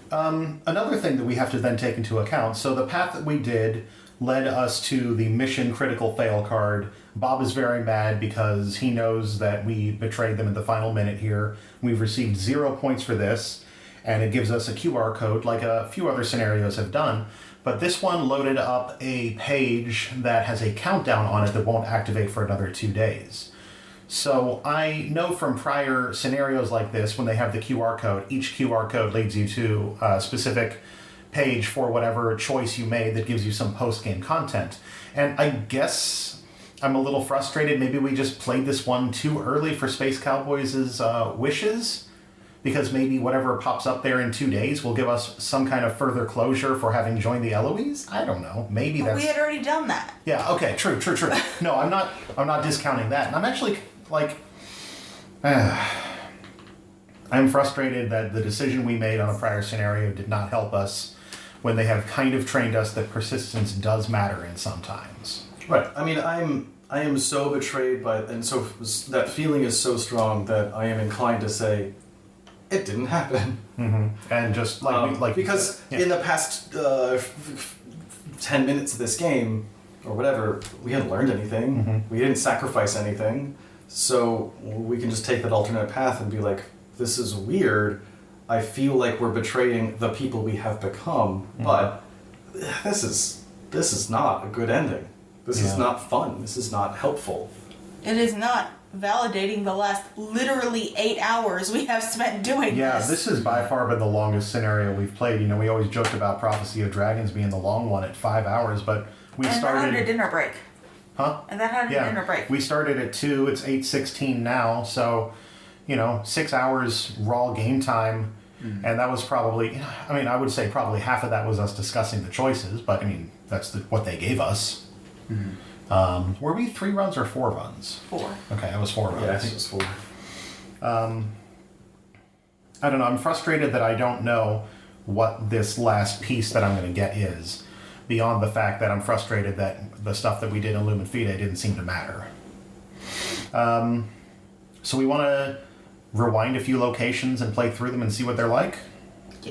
Another thing that we have to then take into account, so the path that we did led us to the mission critical fail card. Bob is very mad because he knows that we betrayed them at the final minute here. We've received 0 points for this, and it gives us a QR code like a few other scenarios have done. But this one loaded up a page that has a countdown on it that won't activate for another 2 days. So I know from prior scenarios like this, when they have the QR code, each QR code leads you to a specific page for whatever choice you made that gives you some post-game content. And I guess I'm a little frustrated. Maybe we just played this one too early for Space Cowboys' wishes, because maybe whatever pops up there in 2 days will give us some kind of further closure for having joined the Eloise. I don't know. Maybe But that's... we had already done that. Yeah, okay, true. No, I'm not discounting that. And I'm actually, like... I'm frustrated that the decision we made on a prior scenario did not help us when they have kind of trained us that persistence does matter in some times. Right. I mean, I am so betrayed by, and so that feeling is so strong that I am inclined to say, it didn't happen. Mm-hmm. And just because in the past 10 minutes of this game or whatever, we hadn't learned anything. Mm-hmm. We didn't sacrifice anything, so we can just take that alternate path and be like, this is weird. I feel like we're betraying the people we have become, but this is not a good ending. This is not fun. This is not helpful. It is not validating the last literally 8 hours we have spent doing Yeah, this. this has by far been the longest scenario we've played. You know, we always joked about Prophecy of Dragons being the long one at 5 hours, but we and started... that had a dinner break. Huh? And that had a dinner break. We started at 2, it's 8:16 now, so, 6 hours raw game time, and that was probably, I would say probably half of that was us discussing the choices, but, that's what they gave us. Were we 3 runs or 4 runs? 4. Okay, that was 4 runs. Yeah, I think it was 4. I don't know, I'm frustrated that I don't know what this last piece that I'm going to get is, beyond the fact that I'm frustrated that the stuff that we did in Lumen Fide didn't seem to matter. So we want to rewind a few locations and play through them and see what they're like?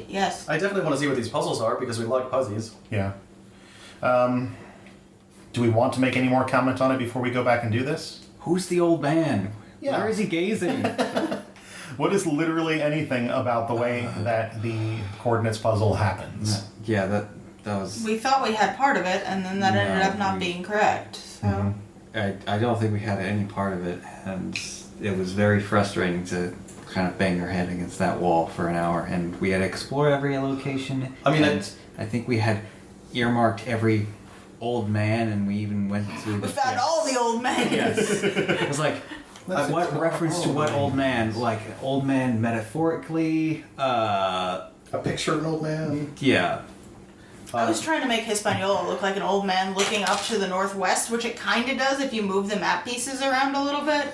Yes. I definitely want to see what these puzzles are because we like puzzles. Yeah. Do we want to make any more comment on it before we go back and do this? Who's the old man? Yeah. Where is he gazing? What is literally anything about the way that the coordinates puzzle happens? Yeah, that was... We thought we had part of it, and then that ended up not being correct. So I don't think we had any part of it, and it was very frustrating to kind of bang our head against that wall for an hour, and we had to explore every location. I think we had earmarked every old man, and we even went through we found all the old men. Yes. It was like, what reference to what old man? Like, old man metaphorically? A picture of an old man? Yeah. I was trying to make Hispaniola look like an old man looking up to the northwest, which it kind of does if you move the map pieces around a little bit.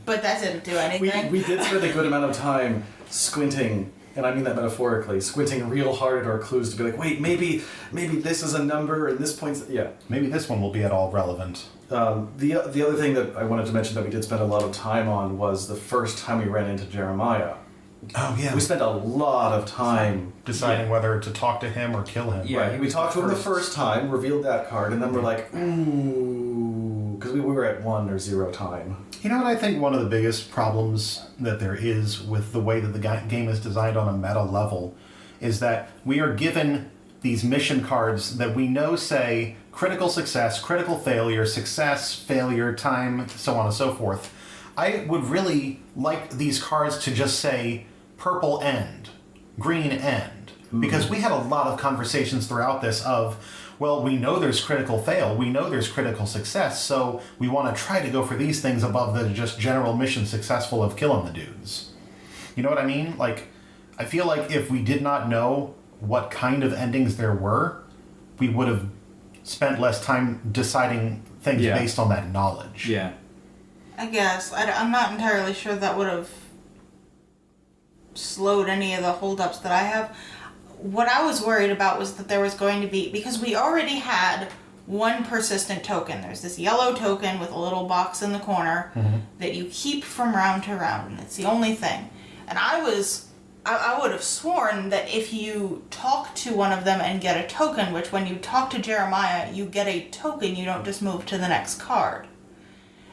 But that didn't do anything. We did spend a good amount of time squinting, and I mean that metaphorically, squinting real hard at our clues to be like, wait, maybe this is a number and this point's... Yeah. Maybe this one will be at all relevant. The other thing that I wanted to mention that we did spend a lot of time on was the first time we ran into Jeremiah. Oh, yeah. We spent a lot of time deciding whether to talk to him or kill him. Yeah, right. We talked to him the first time, revealed that card, and then we're like, ooh, because we were at 1 or 0 time. You know what I think one of the biggest problems that there is with the way that the game is designed on a meta level is that we are given these mission cards that we know say critical success, critical failure, success, failure, time, so on and so forth. I would really like these cards to just say purple end, green end, because we had a lot of conversations throughout this of, well, we know there's critical fail, we know there's critical success, so we want to try to go for these things above the just general mission successful of killing the dudes. You know what I mean? Like, I feel like if we did not know what kind of endings there were, we would have spent less time deciding things based on that knowledge. Yeah. I guess. I'm not entirely sure that would have slowed any of the holdups that I have. What I was worried about was that there was going to be, because we already had one persistent token. There's this yellow token with a little box in the corner that you keep from round to round, and it's the only thing. And I would have sworn that if you talk to one of them and get a token, which when you talk to Jeremiah, you get a token, you don't just move to the next card.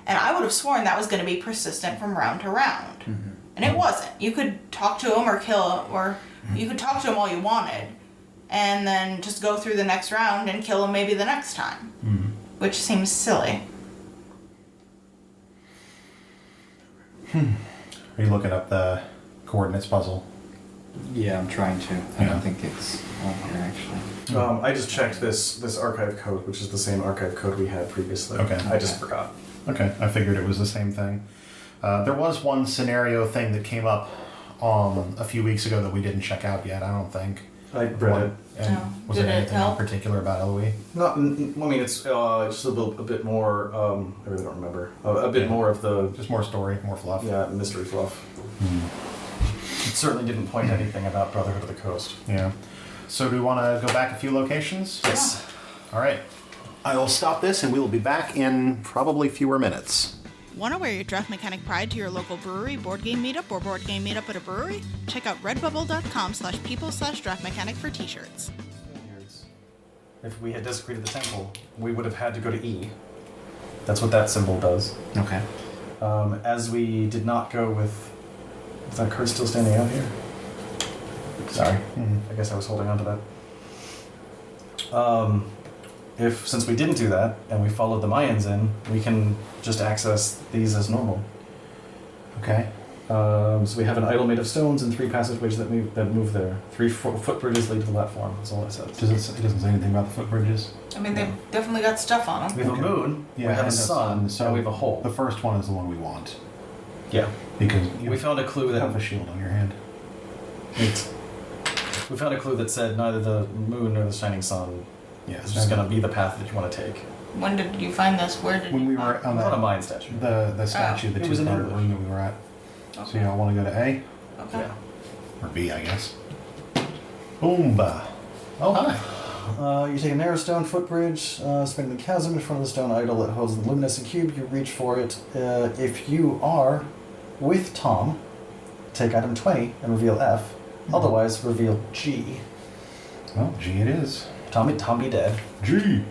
And I would have sworn that was going to be persistent from round to round. And it wasn't. You could talk to him or kill him, or you could talk to him all you wanted, and then just go through the next round and kill him maybe the next time. Which seems silly. Are you looking up the coordinates puzzle? Yeah, I'm trying to. I don't think it's on here actually. I just checked this archive code, which is the same archive code we had previously. Okay. I just forgot. Okay, I figured it was the same thing. There was one scenario thing that came up a few weeks ago that we didn't check out yet, I don't think. I read it. And No. was Did there it anything help? in particular about Eloise? Not, I mean, it's just a bit more. I really don't remember. A bit more of the Just more story, more fluff. mystery fluff. It certainly didn't point to anything about Brotherhood of the Coast. Yeah. So do we want to go back a few locations? Yes. All right. I will stop this and we will be back in probably fewer minutes. Want to wear your draft mechanic pride to your local brewery, board game meetup, or board game meetup at a brewery? Check out redbubble.com/people/draftmechanic for t-shirts. If we had desecrated the temple, we would have had to go to E. That's what that symbol does. Okay. As we did not go with... Is that card still standing out here? Sorry. I guess I was holding on to that. Since we didn't do that, and we followed the Mayans in, we can just access these as normal. Okay. So we have an idol made of stones and 3 passageways that move there. 3 footbridges lead to the platform. That's all it says. It doesn't say anything about the footbridges. I mean, they've definitely got stuff on them. We have Okay. a moon, we have a and sun, so and we have a hole. The first one is the one we want. Yeah. Because We found a clue you have a that shield on your hand. we found a clue that said neither the moon nor the shining sun Yeah. is just going to be the path that you want to take. When did you find this? Where did When you we find were on It's not a the Mayan statue. statue, the It was in two-card English. room that we were at. So Okay. y'all want to go to A Okay. Yeah. or B, I guess. Boomba. Oh hi. You take a narrow stone footbridge, spinning the chasm in front of the stone idol that holds the luminescent cube. You reach for it. If you are with Tom, take item 20 and reveal F. Otherwise, reveal G. Well, G it is. Tom be dead. G.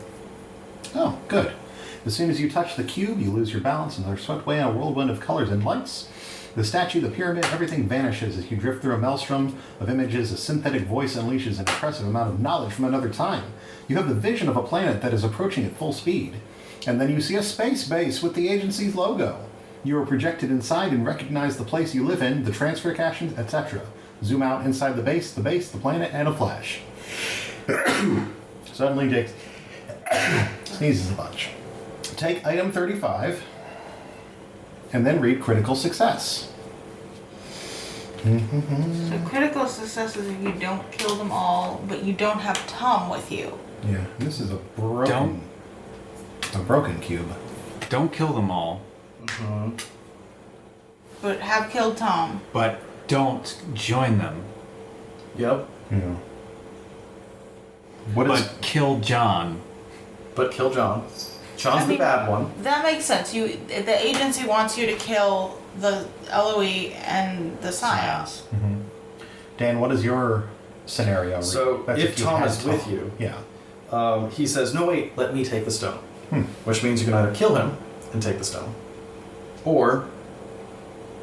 Oh, good. As soon as you touch the cube, you lose your balance and are swept away on a whirlwind of colors and lights. The statue, the pyramid, everything vanishes as you drift through a maelstrom of images. A synthetic voice unleashes an impressive amount of knowledge from another time. You have the vision of a planet that is approaching at full speed. And then you see a space base with the agency's logo. You are projected inside and recognize the place you live in, the transfer captions, etc. Zoom out inside the base, the planet, and a flash. Suddenly Jake sneezes a bunch. Take item 35 and then read critical success. So critical success is if you don't kill them all, but you don't have Tom with you. Yeah, this is a broken cube. Don't kill them all, But have killed Tom. but don't join them. Yep. Yeah. What is? But kill John. But kill John. John's I mean- the bad one. That makes sense. The agency wants you to kill the Eloise and the Scions. Dan, what is your scenario? So, That's if you Tom had is with you- Yeah. He says, "No, wait, let me take the stone." Which means you can either kill him and take the stone, or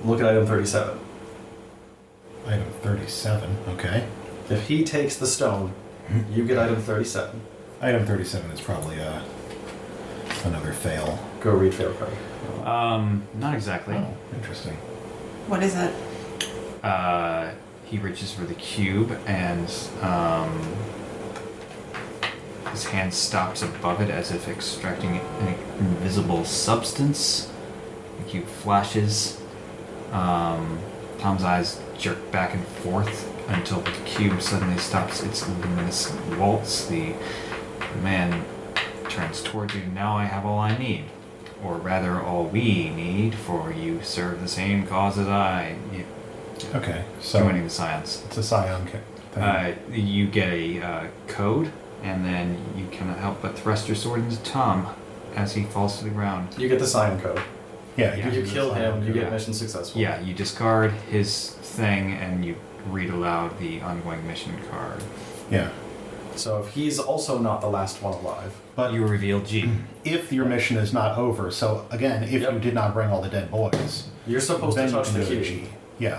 look at item 37. Item 37. Okay. If he takes the stone, you get item 37. Item 37 is probably another fail. Go read fail card. Not exactly. Oh, interesting. What is it? He reaches for the cube and his hand stops above it as if extracting an invisible substance. The cube flashes. Tom's eyes jerk back and forth until the cube suddenly stops its luminous waltz. The man turns towards you. Now I have all I need. Or rather, all we need, for you serve the same cause as I. Okay, so Joining the Science. it's a Scion thing. You get a code, and then you cannot help but thrust your sword into Tom as he falls to the ground. You get the sign code. yeah, yeah. You kill him, you Yeah. get mission successful. Yeah, you discard his thing, and you read aloud the ongoing mission card. yeah. So if he's also not the last one alive, But You reveal G. if your mission is not over, so again, if Yep. you did not bring all the dead boys, you're supposed then to you touch can the go to cube. G. Yeah.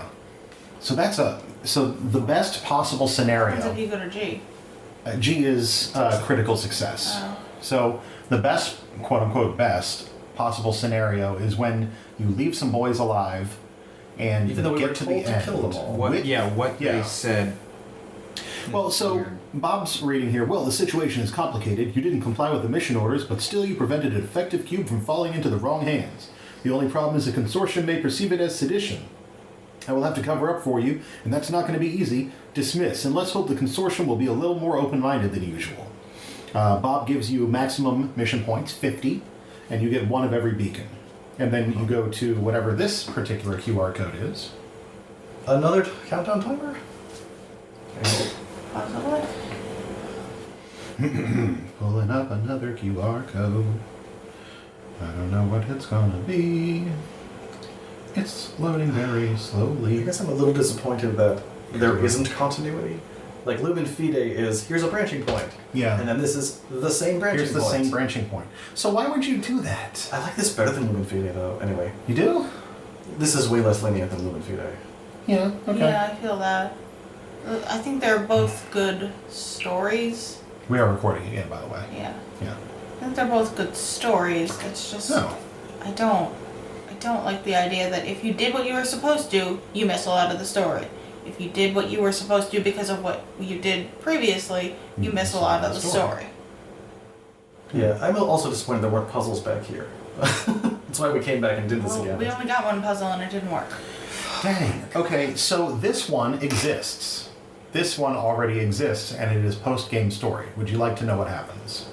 So the best possible What scenario. happens if you go to G? G is critical success. Oh. So the best, quote unquote, best possible scenario is when you leave some boys alive and Even though we get were to told the to end. kill them all. What With- they said. Well, so Weird. Bob's reading here. Well, the situation is complicated. You didn't comply with the mission orders, but still you prevented a defective cube from falling into the wrong hands. The only problem is the consortium may perceive it as sedition. I will have to cover up for you, and that's not going to be easy. Dismiss, and let's hope the consortium will be a little more open-minded than usual. Bob gives you maximum mission points, 50, and you get one of every beacon. And then you go to whatever this particular QR code is. Another countdown timer? Possibly. Pulling up another QR code. I don't know what it's gonna be. It's loading very I slowly. guess I'm a little disappointed that there isn't continuity. Like Lumen Fide is, here's a branching point. Yeah. And then this is the same branching Here's the point. same branching point. So why would you do that? I like this better than Lumen Fide though, anyway. You do? This is way less linear than Lumen Fide. Yeah, okay. Yeah, I feel that. I think they're both good stories. We are recording again, by the way. Yeah. Yeah. I think they're both good stories. It's just No. I don't like the idea that if you did what you were supposed to, you miss a lot of the story. If you did what you were supposed to because of what you did previously, you miss a lot of the story. Yeah, I'm also disappointed there weren't puzzles back here. That's why we came back and did this Well, again. we only got one puzzle and it didn't work. Dang. Okay, so this one exists. This one already exists, and it is post-game story. Would you like to know what happens?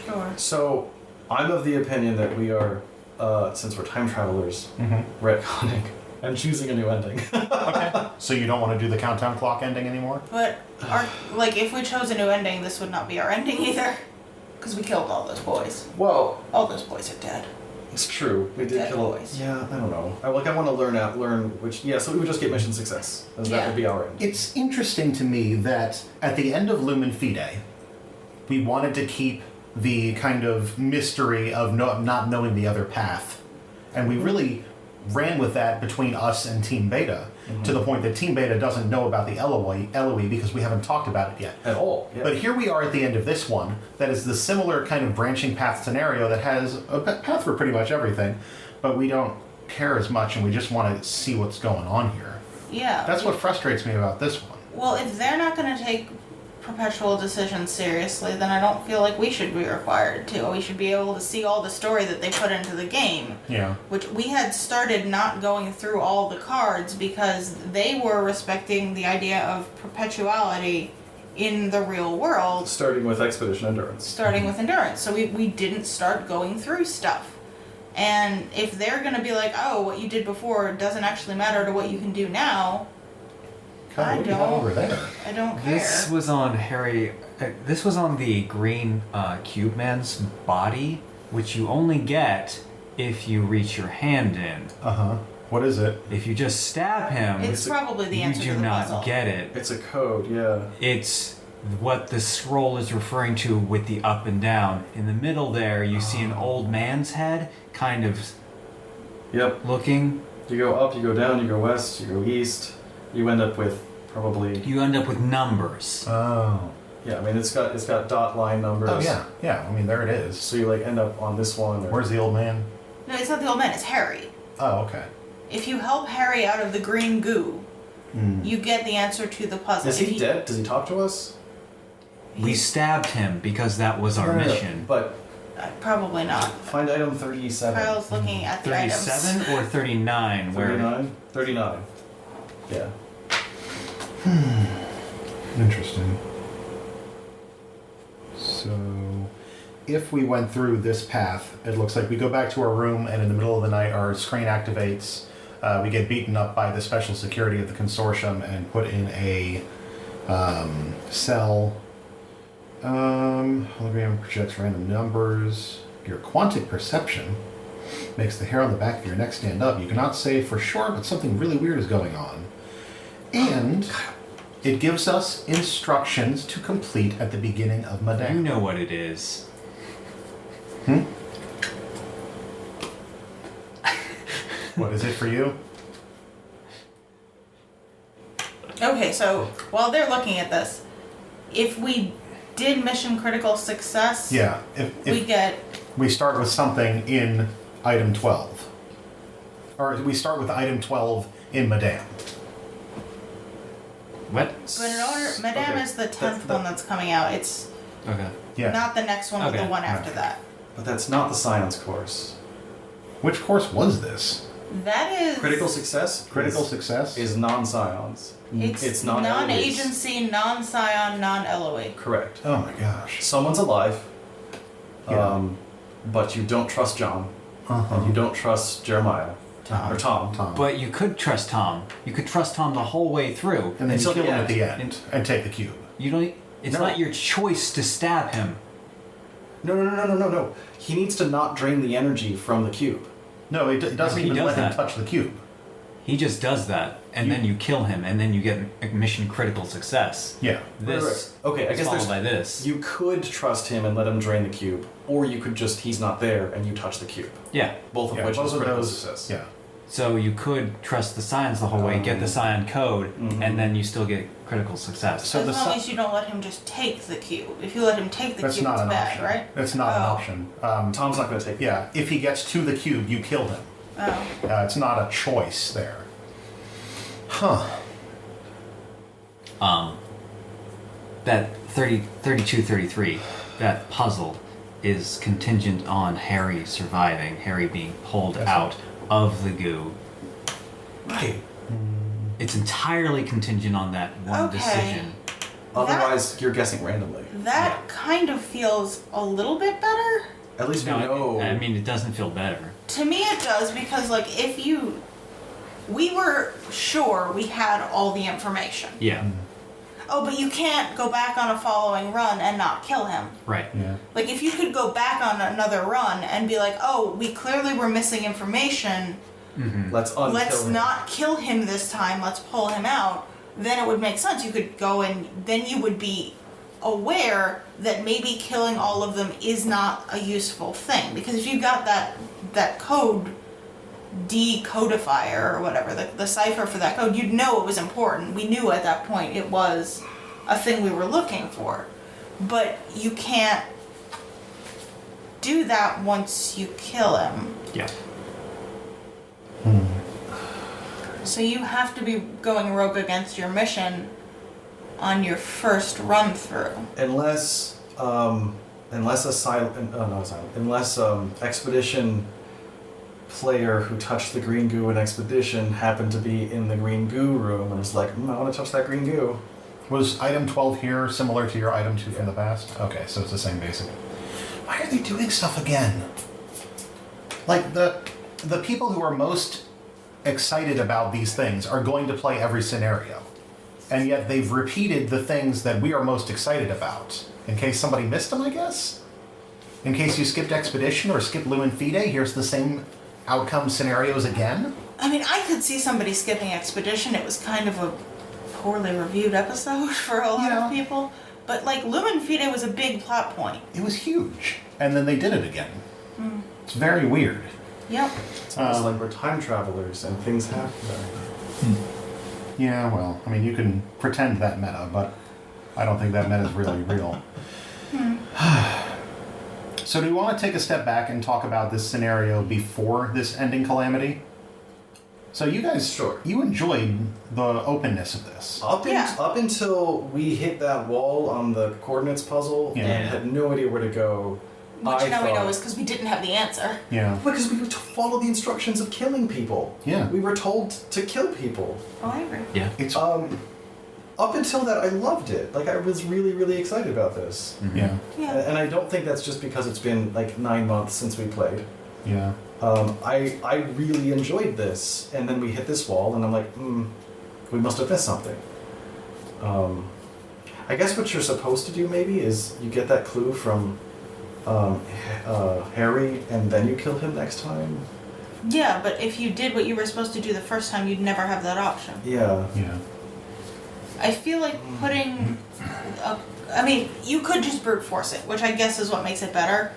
Sure. So, I'm of the opinion that we are, since we're time travelers, retconning and choosing a new ending. Okay. So you don't want to do the countdown clock ending anymore? But if we chose a new ending, this would not be our ending either. Because we killed all those boys. Well, All those boys are dead. it's true. We did Dead kill. boys. Yeah, I don't know. I want to learn which. Yeah, so we would just get mission success, as that Yeah. would be our end. It's interesting to me that at the end of Lumen Fide, we wanted to keep the kind of mystery of not knowing the other path. And we really ran with that between us and Team Beta, to the point that Team Beta doesn't know about the LOE because we haven't talked about it yet. At all. Yeah. But here we are at the end of this one that is the similar kind of branching path scenario that has a path for pretty much everything, but we don't care as much and we just want to see what's going on here. Yeah. That's what frustrates me about this one. Well, if they're not going to take perpetual decisions seriously, then I don't feel like we should be required to. We should be able to see all the story that they put into the game. Yeah. Which we had started not going through all the cards because they were respecting the idea of perpetuality in the real world, Starting with Expedition Endurance. starting with endurance. So we didn't start going through stuff. And if they're going to be like, oh, what you did before doesn't actually matter to what you can do now, God, what do you have over there? I don't care. This was on this was on the green cube man's body, which you only get if you reach your hand in. Uh-huh. What is it? If you just stab him, It's probably the answer you do to the not puzzle. get it. It's a code, yeah. It's what the scroll is referring to with the up and down. In the middle there, you see an old man's head, kind of Yep. looking. You go up, you go down, you go west, you go east. You end up with probably. You end up with numbers. Oh. Yeah, I mean it's got dot line numbers. Oh, yeah. Yeah, I mean, there it is. So you like end up on this one. Or, Where's the old man? No, it's not the old man, it's Harry. Oh, okay. If you help Harry out of the green goo, you get the answer to the puzzle. Is If he dead? Does he talk to us? We stabbed him because that was our mission. But Probably not. find item 37. Kyle's looking at the items. 37 or 39? Where 39? 39. Yeah. Interesting. So, if we went through this path, it looks like we go back to our room, and in the middle of the night, our screen activates. We get beaten up by the special security of the consortium and put in a cell. Hologram projects random numbers. Your quantic perception makes the hair on the back of your neck stand up. You cannot say for sure, but something really weird is going on. And it gives us instructions to complete at the beginning of Madame. you know what it is. What is it for you? Okay, so while they're looking at this, if we did mission critical success, Yeah, we get we start with something in item 12. Or we start with item 12 in Madame. What? But in order, Madame Okay. is the 10th one that's coming out. It's Okay. Yeah. not the next one, but Okay. the one after Right. that. But that's not the science course. Which course was this? That is Critical success. Critical success? is non-scions. It's non-Eloise. non-agency, non-scion, non-Eloy. Correct. Oh my gosh. Someone's alive, Yeah. but you don't trust John, Uh-huh. and you don't trust Jeremiah or Tom. Tom. But you could trust Tom. You could trust Tom the whole way through. And then you Until kill the him at end. the end and take the cube. You don't. It's No. not your choice to stab him. No. He needs to not drain the energy from the cube. No, it doesn't He even does let him that. touch the cube. He just does that, and then you kill him, and then you get a mission critical success. Yeah. This Right. Okay, I is guess followed there's by this. You could trust him and let him drain the cube, or you could just he's not there and you touch the cube. Yeah. Both of Yeah, which both is of critical those. success. Yeah. So you could trust the science the whole way, get the scion code, and then you still get critical success. So as the long sci- as you don't let him just take the cube. If you let him take the That's cube, not it's an bad, option. right? That's not an Oh. option. Tom's not going to take it. Yeah, if he gets to the cube, you kill him. Oh. It's not a choice there. Huh. That 32-33, that puzzle is contingent on Harry surviving, Harry being pulled That's out of the goo. Right. It's entirely contingent on that one Okay. decision. Otherwise, you're guessing randomly. That kind of feels a little bit better. At least we No, know. I mean, it doesn't feel better. To me, it does because, like, we were sure we had all the information. Yeah, Oh, but you can't go back on a following run and not kill him. right. Yeah. Like, if you could go back on another run and be like, oh, we clearly were missing information, Let's unkill let's him. not kill him this time, let's pull him out, then it would make sense. You could go and then you would be aware that maybe killing all of them is not a useful thing. Because if you got that code decodifier or whatever, the cipher for that code, you'd know it was important. We knew at that point it was a thing we were looking for. But you can't do that once you kill him. Yeah. So you have to be going rogue against your mission on your first run through. Unless expedition player who touched the green goo in expedition happened to be in the green goo room and was like, I want to touch that green goo. Was item 12 here similar to your item 2 from the past? Okay, so it's the same basic. Why are they doing stuff again? Like, the people who are most excited about these things are going to play every scenario. And yet they've repeated the things that we are most excited about. In case somebody missed them, I guess? In case you skipped Expedition or skipped Lumen Fide, here's the same outcome scenarios again? I mean, I could see somebody skipping Expedition. It was kind of a poorly reviewed episode for a lot Yeah. of people. But, like, Lumen Fide was a big plot point. It was huge. And then they did it again. It's very weird. Yep. It's almost like we're time travelers and things happen. Yeah, well, I mean, you can pretend that meta, but I don't think that meta is really real. So do we want to take a step back and talk about this scenario before this ending calamity? So you guys, Sure. you enjoyed the openness of this. Yeah. Up until we hit that wall on the coordinates puzzle Yeah. and had no idea where to go. Which now we know thought- is because we didn't have the answer. Yeah. Because we were to follow the instructions of killing people. Yeah. We were told to kill people. Oh, I agree. Yeah. It's Up until that, I loved it. Like, I was really, really excited about this. yeah, Yeah. And I don't think that's just because it's been, like, 9 months since we played. yeah. I really enjoyed this. And then we hit this wall, and I'm like, we must have missed something. I guess what you're supposed to do, maybe, is you get that clue from Harry, and then you kill him next time. Yeah, but if you did what you were supposed to do the first time, you'd never have that option. Yeah. Yeah. I feel like putting... I mean, you could just brute force it, which I guess is what makes it better.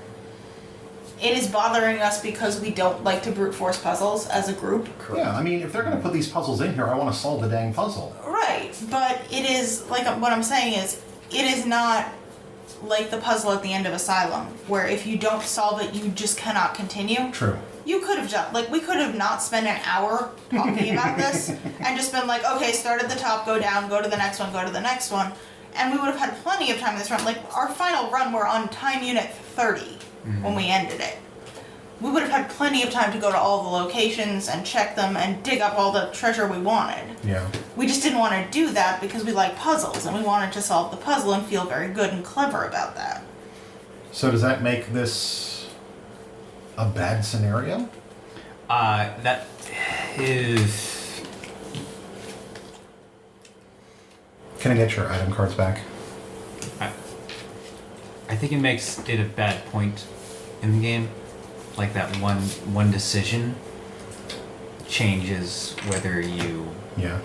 It is bothering us because we don't like to brute force puzzles as a group. Yeah, I mean, if they're going to put these puzzles in here, I want to solve the dang puzzle. Right, but it is, like what I'm saying is, it is not like the puzzle at the end of Asylum, where if you don't solve it, you just cannot continue. True. You could have done, like, we could have not spent an hour talking about this and just been like, okay, start at the top, go down, go to the next one, go to the next one. And we would have had plenty of time in this run. Like, our final run, we're on time unit 30 when we ended it. We would have had plenty of time to go to all the locations and check them and dig up all the treasure we wanted. Yeah. We just didn't want to do that because we like puzzles and we wanted to solve the puzzle and feel very good and clever about that. So does that make this a bad scenario? That is. Can I get your item cards back? I think it makes it a bad point in the game. Like that one decision changes whether you. Yeah.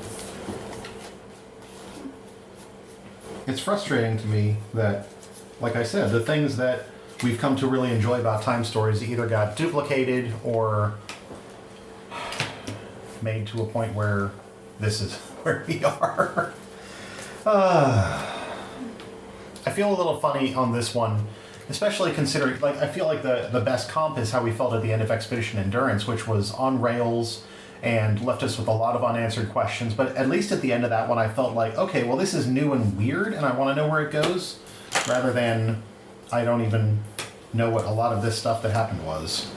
It's frustrating to me that, like I said, the things that we've come to really enjoy about Time Stories either got duplicated or made to a point where this is where we are. I feel a little funny on this one, especially considering, like, I feel like the best comp is how we felt at the end of Expedition Endurance, which was on rails and left us with a lot of unanswered questions. But at least at the end of that one, I felt like, okay, well, this is new and weird, and I want to know where it goes, rather than I don't even know what a lot of this stuff that happened was.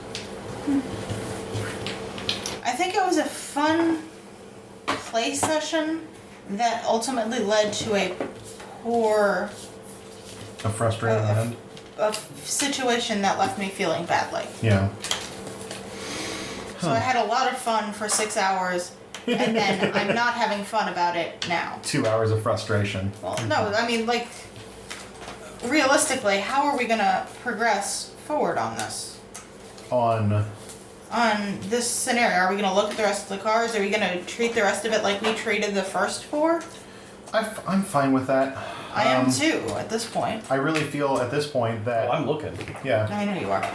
I think it was a fun play session that ultimately led to a poor A frustrating end. a situation that left me feeling badly. Yeah. So I had a lot of fun for 6 hours, and then I'm not having fun about it now. 2 hours of frustration. Well, no, I mean, like, realistically, how are we gonna progress forward on this? On This scenario, are we gonna look at the rest of the cards? Are we gonna treat the rest of it like we treated the first four? I'm fine with that. I am too, at this point. I really feel at this point that I'm looking. yeah, I know you are.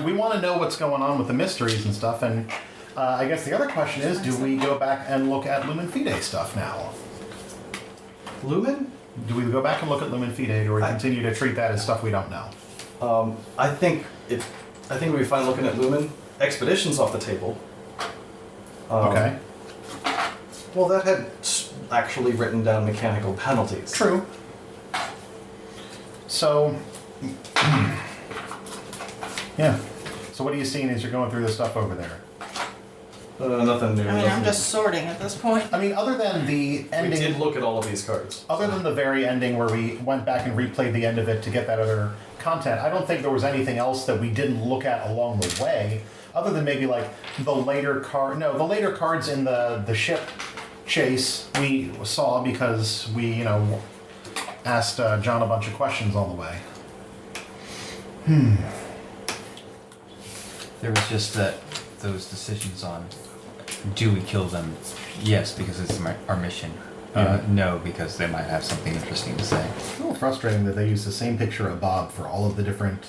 we want to know what's going on with the mysteries and stuff. And I guess the other question is, do we go back and look at Lumen Fide stuff now? Lumen? Do we go back and look at Lumen Fide, or we continue to treat that as stuff we don't know? I think we'd be fine looking at Lumen. Expedition's off the table. Okay. Well, that had actually written down mechanical penalties. True. So, yeah. So what are you seeing as you're going through the stuff over there? Nothing new. I mean, I'm just sorting at this point. I mean, other than the We ending, did look at all of these cards. other than the very ending where we went back and replayed the end of it to get that other content, I don't think there was anything else that we didn't look at along the way, other than maybe like the later cards in the ship chase we saw because we, asked John a bunch of questions on the way. There was just those decisions on, do we kill them? Yes, because it's our mission. No, because they might have something interesting to say. It's a little frustrating that they use the same picture of Bob for all of the different.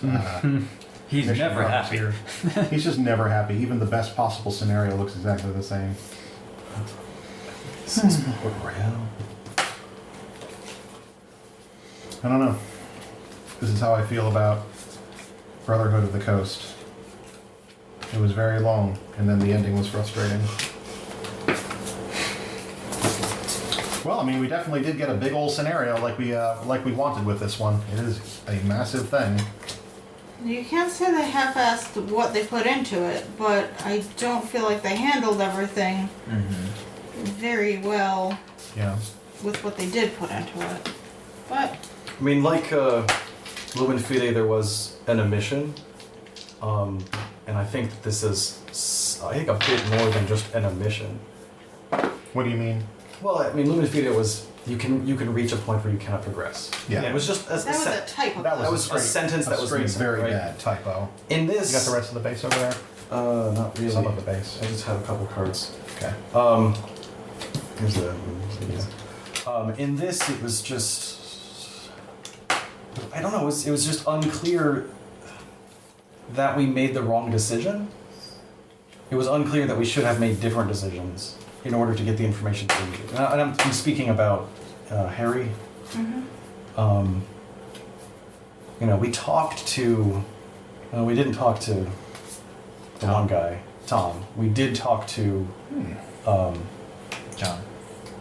He's mission never drops happy. here. He's just never happy. Even the best possible scenario looks exactly the same. This is real. I don't know. This is how I feel about Brotherhood of the Coast. It was very long, and then the ending was frustrating. Well, I mean, we definitely did get a big old scenario like we wanted with this one. It is a massive thing. You can't say they half-assed what they put into it, but I don't feel like they handled everything very well Yeah. with what they did put into it. But I mean, like Lumen Fide, there was an omission, and I think that this is, a bit more than just an omission. What do you mean? Well, I mean, Lumen Fide was you can reach a point where you cannot progress. Yeah. It was just that was a typo. That was, a sentence that was straight, missing, very right? bad typo. In You this, got the rest of the base over there? not really. Some of the base. I just have a couple cards. Okay. Here's the. In this, it was just. I don't know. It was just unclear that we made the wrong decision. It was unclear that we should have made different decisions in order to get the information that we needed. And I'm speaking about Harry. we talked to. We didn't talk to the one guy, Tom. We did talk to. John.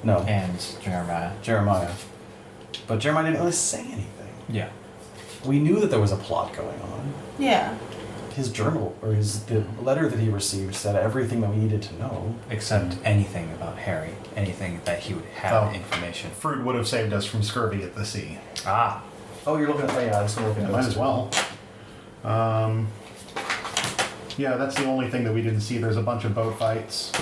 No. And Jeremiah. Jeremiah. But Jeremiah didn't really say anything. Yeah. We knew that there was a plot going on. Yeah. His journal, or the letter that he received, said everything that we needed to know. Except anything about Harry. Anything that he would have information. Fruit would have saved us from scurvy at the sea. Ah. Oh, you're looking at yeah, I was looking at Might this as well. Yeah, that's the only thing that we didn't see. There's a bunch of boat fights.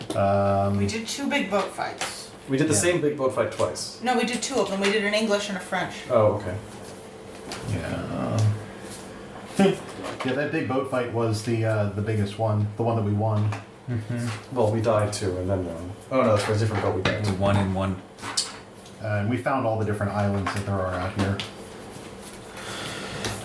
We did 2 big boat fights. We did the same big boat fight twice. No, we did 2 of them. We did an English and a French. Oh, okay. Yeah. Yeah, that big boat fight was the biggest one, the one that we won. Mm-hmm. Well, we died too, and then won. Oh no, that's for a different boat we died. It was 1 and 1. And we found all the different islands that there are out here.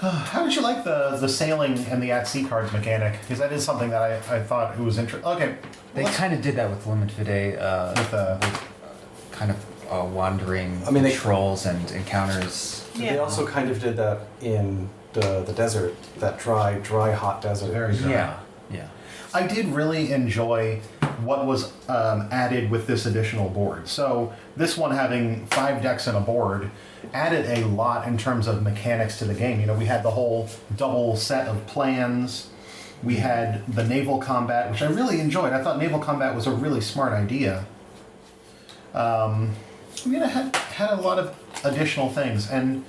How did you like the sailing and the at-sea cards mechanic? Because that is something that I thought it was interesting. Okay. They kind of did that with Lumen Fide, with kind of wandering trolls and encounters. Yeah. They also kind of did that in the desert, that dry, hot desert. Very dry. Yeah. I did really enjoy what was added with this additional board. So this one having 5 decks and a board added a lot in terms of mechanics to the game. We had the whole double set of plans. We had the naval combat, which I really enjoyed. I thought naval combat was a really smart idea. We had a lot of additional things, and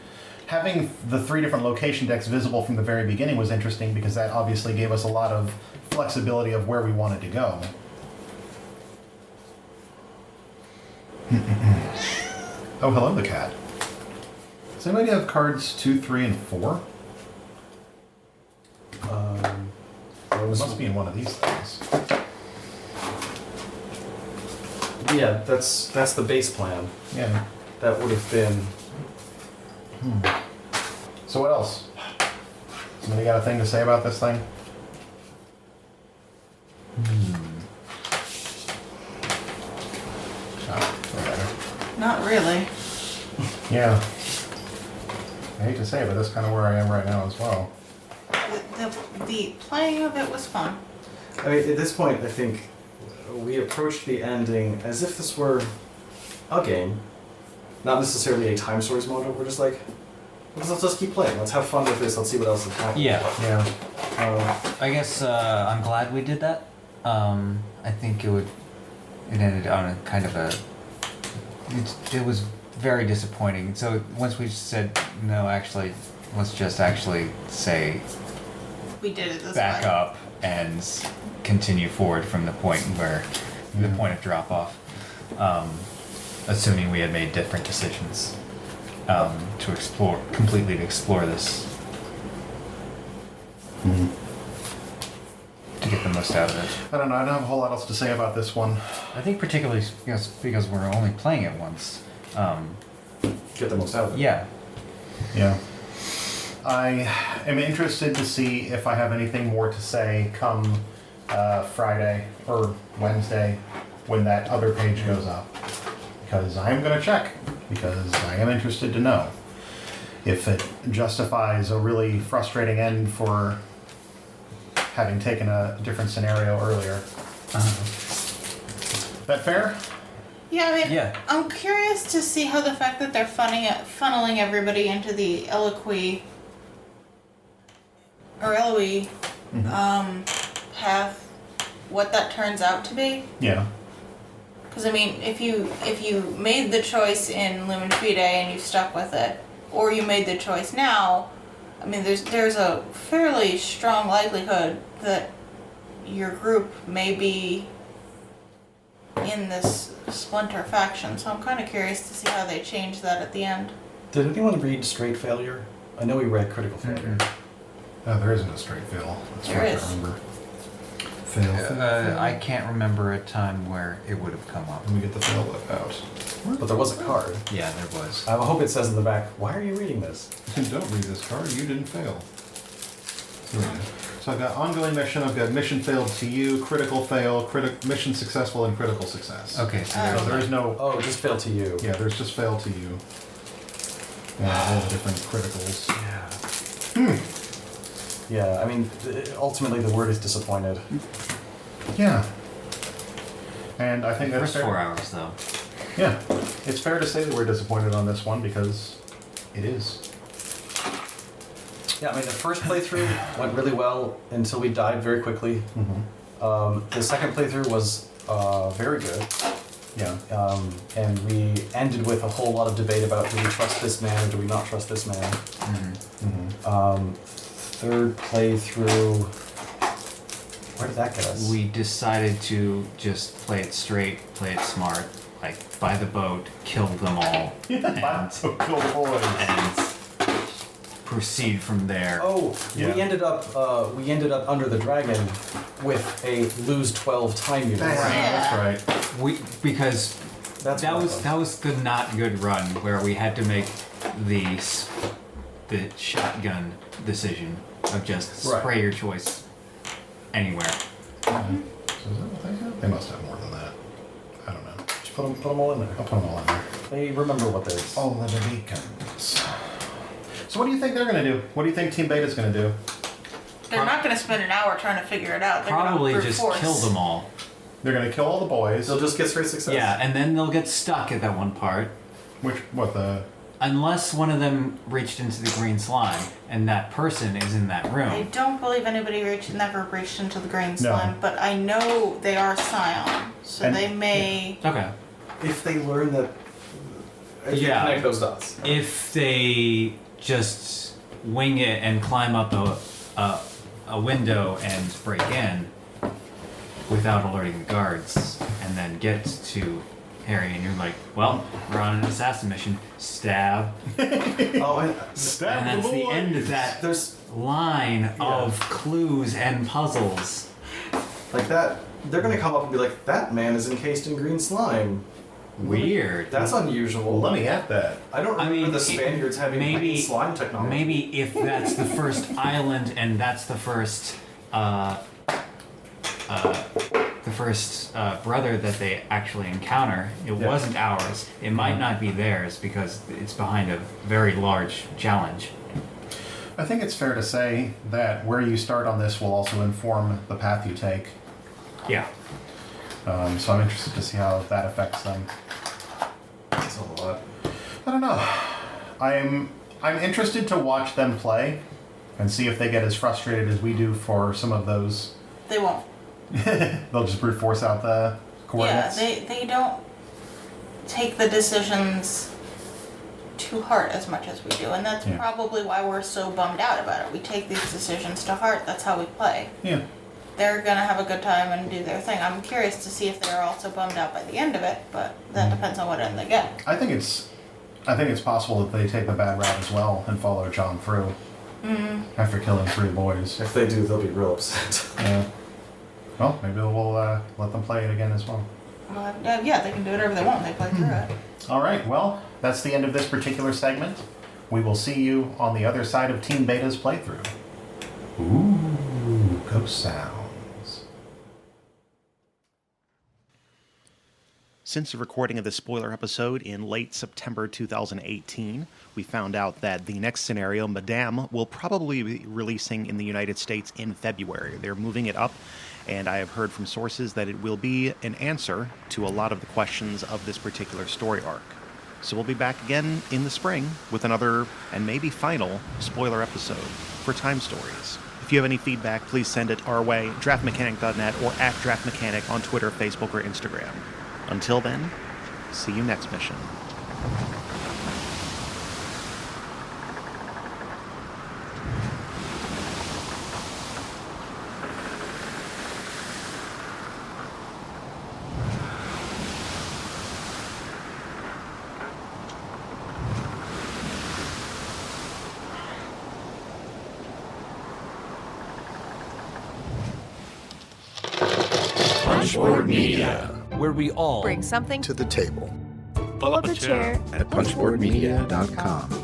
having the 3 different location decks visible from the very beginning was interesting because that obviously gave us a lot of flexibility of where we wanted to go. Oh, hello, the cat. Does anybody have cards 2, 3, and 4? It must be in one of these things. Yeah, that's the base plan. Yeah. That would have been. So what else? Somebody got a thing to say about this thing? Oh, whatever. Not really. Yeah. I hate to say it, but that's kind of where I am right now as well. The playing of it was fun. I mean, at this point, I think we approached the ending as if this were a game, not necessarily a Time Stories mode. We're just like, let's just keep playing. Let's have fun with this. Let's see what else is happening. Yeah. I guess I'm glad we did that. I think it ended on a kind of a. It was very disappointing. So once we said no, actually, let's just actually say. We did it this back way. up and continue forward from the point where the point of drop off, assuming we had made different decisions to explore this to get the most out of it. I don't know. I don't have a whole lot else to say about this one. I think particularly because we're only playing it once. Get the most out of it. Yeah. Yeah. I am interested to see if I have anything more to say come Friday or Wednesday when that other page goes up. Because I am going to check, because I am interested to know if it justifies a really frustrating end for having taken a different scenario earlier. That fair? Yeah, I mean, Yeah. I'm curious to see how the fact that they're funneling everybody into the Eloquy or Eloy path, what that turns out to be. Yeah. Because I mean, if you made the choice in Lumen Fide and you stuck with it, or you made the choice now, I mean, there's a fairly strong likelihood that your group may be in this splinter faction. So I'm kind of curious to see how they change that at the end. Did anyone read Straight Failure? I know we read Critical Failure. No, there isn't a straight fail. That's There what is. I remember. Fail. I can't remember a time where it would have come up. Let me get the fail whip out. But there was a card. Yeah, there was. I hope it says in the back, why are you reading this? Don't read this card. You didn't fail. So I've got ongoing mission. I've got mission failed to you, critical fail, mission successful, and critical success. Okay, so So there's no. Oh, just failed to you. Yeah, there's just fail to you. Yeah, all the different criticals. Yeah, I mean, ultimately the word is disappointed. Yeah. And I think that's First fair. 4 hours, though. Yeah. It's fair to say that we're disappointed on this one because it is. Yeah, I mean, the first playthrough went really well until we died very quickly. The second playthrough was very good. Yeah. And we ended with a whole lot of debate about do we trust this man or do we not trust this man. Third playthrough, where did that get us? We decided to just play it straight, play it smart, like buy the boat, kill them all, So kill the boys. and proceed from there. Oh, Yeah. we ended up under the dragon with a lose 12 time unit. That's right. Because That's that what was it that was the not good run where we had to make the shotgun decision of just Right. spray your choice anywhere. So is that what they have? They must have more than that. I don't know. Just put them all in there. I'll put them all in there. They remember what there is. All the beacons. So what do you think they're going to do? What do you think Team Beta's going to do? They're not going to spend an hour trying to figure it out. They're Probably gonna brute just force. kill them all. They're going to kill all the boys. They'll just get straight success. Yeah, and then they'll get stuck at that one part. Unless one of them reached into the green slime and that person is in that I room. don't believe anybody never reached into the green No. slime, but I know they are Scion, so And- they may. Okay. If they learn that. If Yeah. they connect those dots. If they just wing it and climb up a window and break in without alerting the guards and then get to Harry and you're like, well, we're on an assassin mission. Stab. Oh, and Stab And that's the end of that there's line of clues and puzzles. like that. They're gonna come up and be like, that man is encased in green slime. Weird. That's unusual. Let me at that. I don't remember the Spaniards having green slime technology. Maybe if that's the first island and that's the first brother that they actually encounter, it wasn't ours. It might not be theirs because it's behind a very large challenge. I think it's fair to say that where you start on this will also inform the path you take. Yeah. So I'm interested to see how that affects them. That's a lot. I don't know. I'm interested to watch them play and see if they get as frustrated as we do for some of those. They won't. They'll just brute force out the coordinates. Yeah, they don't take the decisions to heart as much as we do, and that's Yeah. probably why we're so bummed out about it. We take these decisions to heart. That's how we play. Yeah. They're gonna have a good time and do their thing. I'm curious to see if they're also bummed out by the end of it, but that depends on what end they get. I think it's possible that they take the bad route as well and follow John through after killing 3 boys. If they do, they'll be real upset. Yeah. Well, maybe we'll let them play it again as well. Well, yeah, they can do whatever they want. They play through it. All right. Well, that's the end of this particular segment. We will see you on the other side of Team Beta's playthrough. Ooh, ghost sounds. Since the recording of this spoiler episode in late September 2018, we found out that the next scenario, Madame, will probably be releasing in the United States in February. They're moving it up, and I have heard from sources that it will be an answer to a lot of the questions of this particular story arc. So we'll be back again in the spring with another, and maybe final, spoiler episode for Time Stories. If you have any feedback, please send it our way, draftmechanic.net or at draftmechanic on Twitter, Facebook, or Instagram. Until then, see you next mission. Punchboard Media, where we all bring something to the table. pull up a chair at punchboardmedia.com.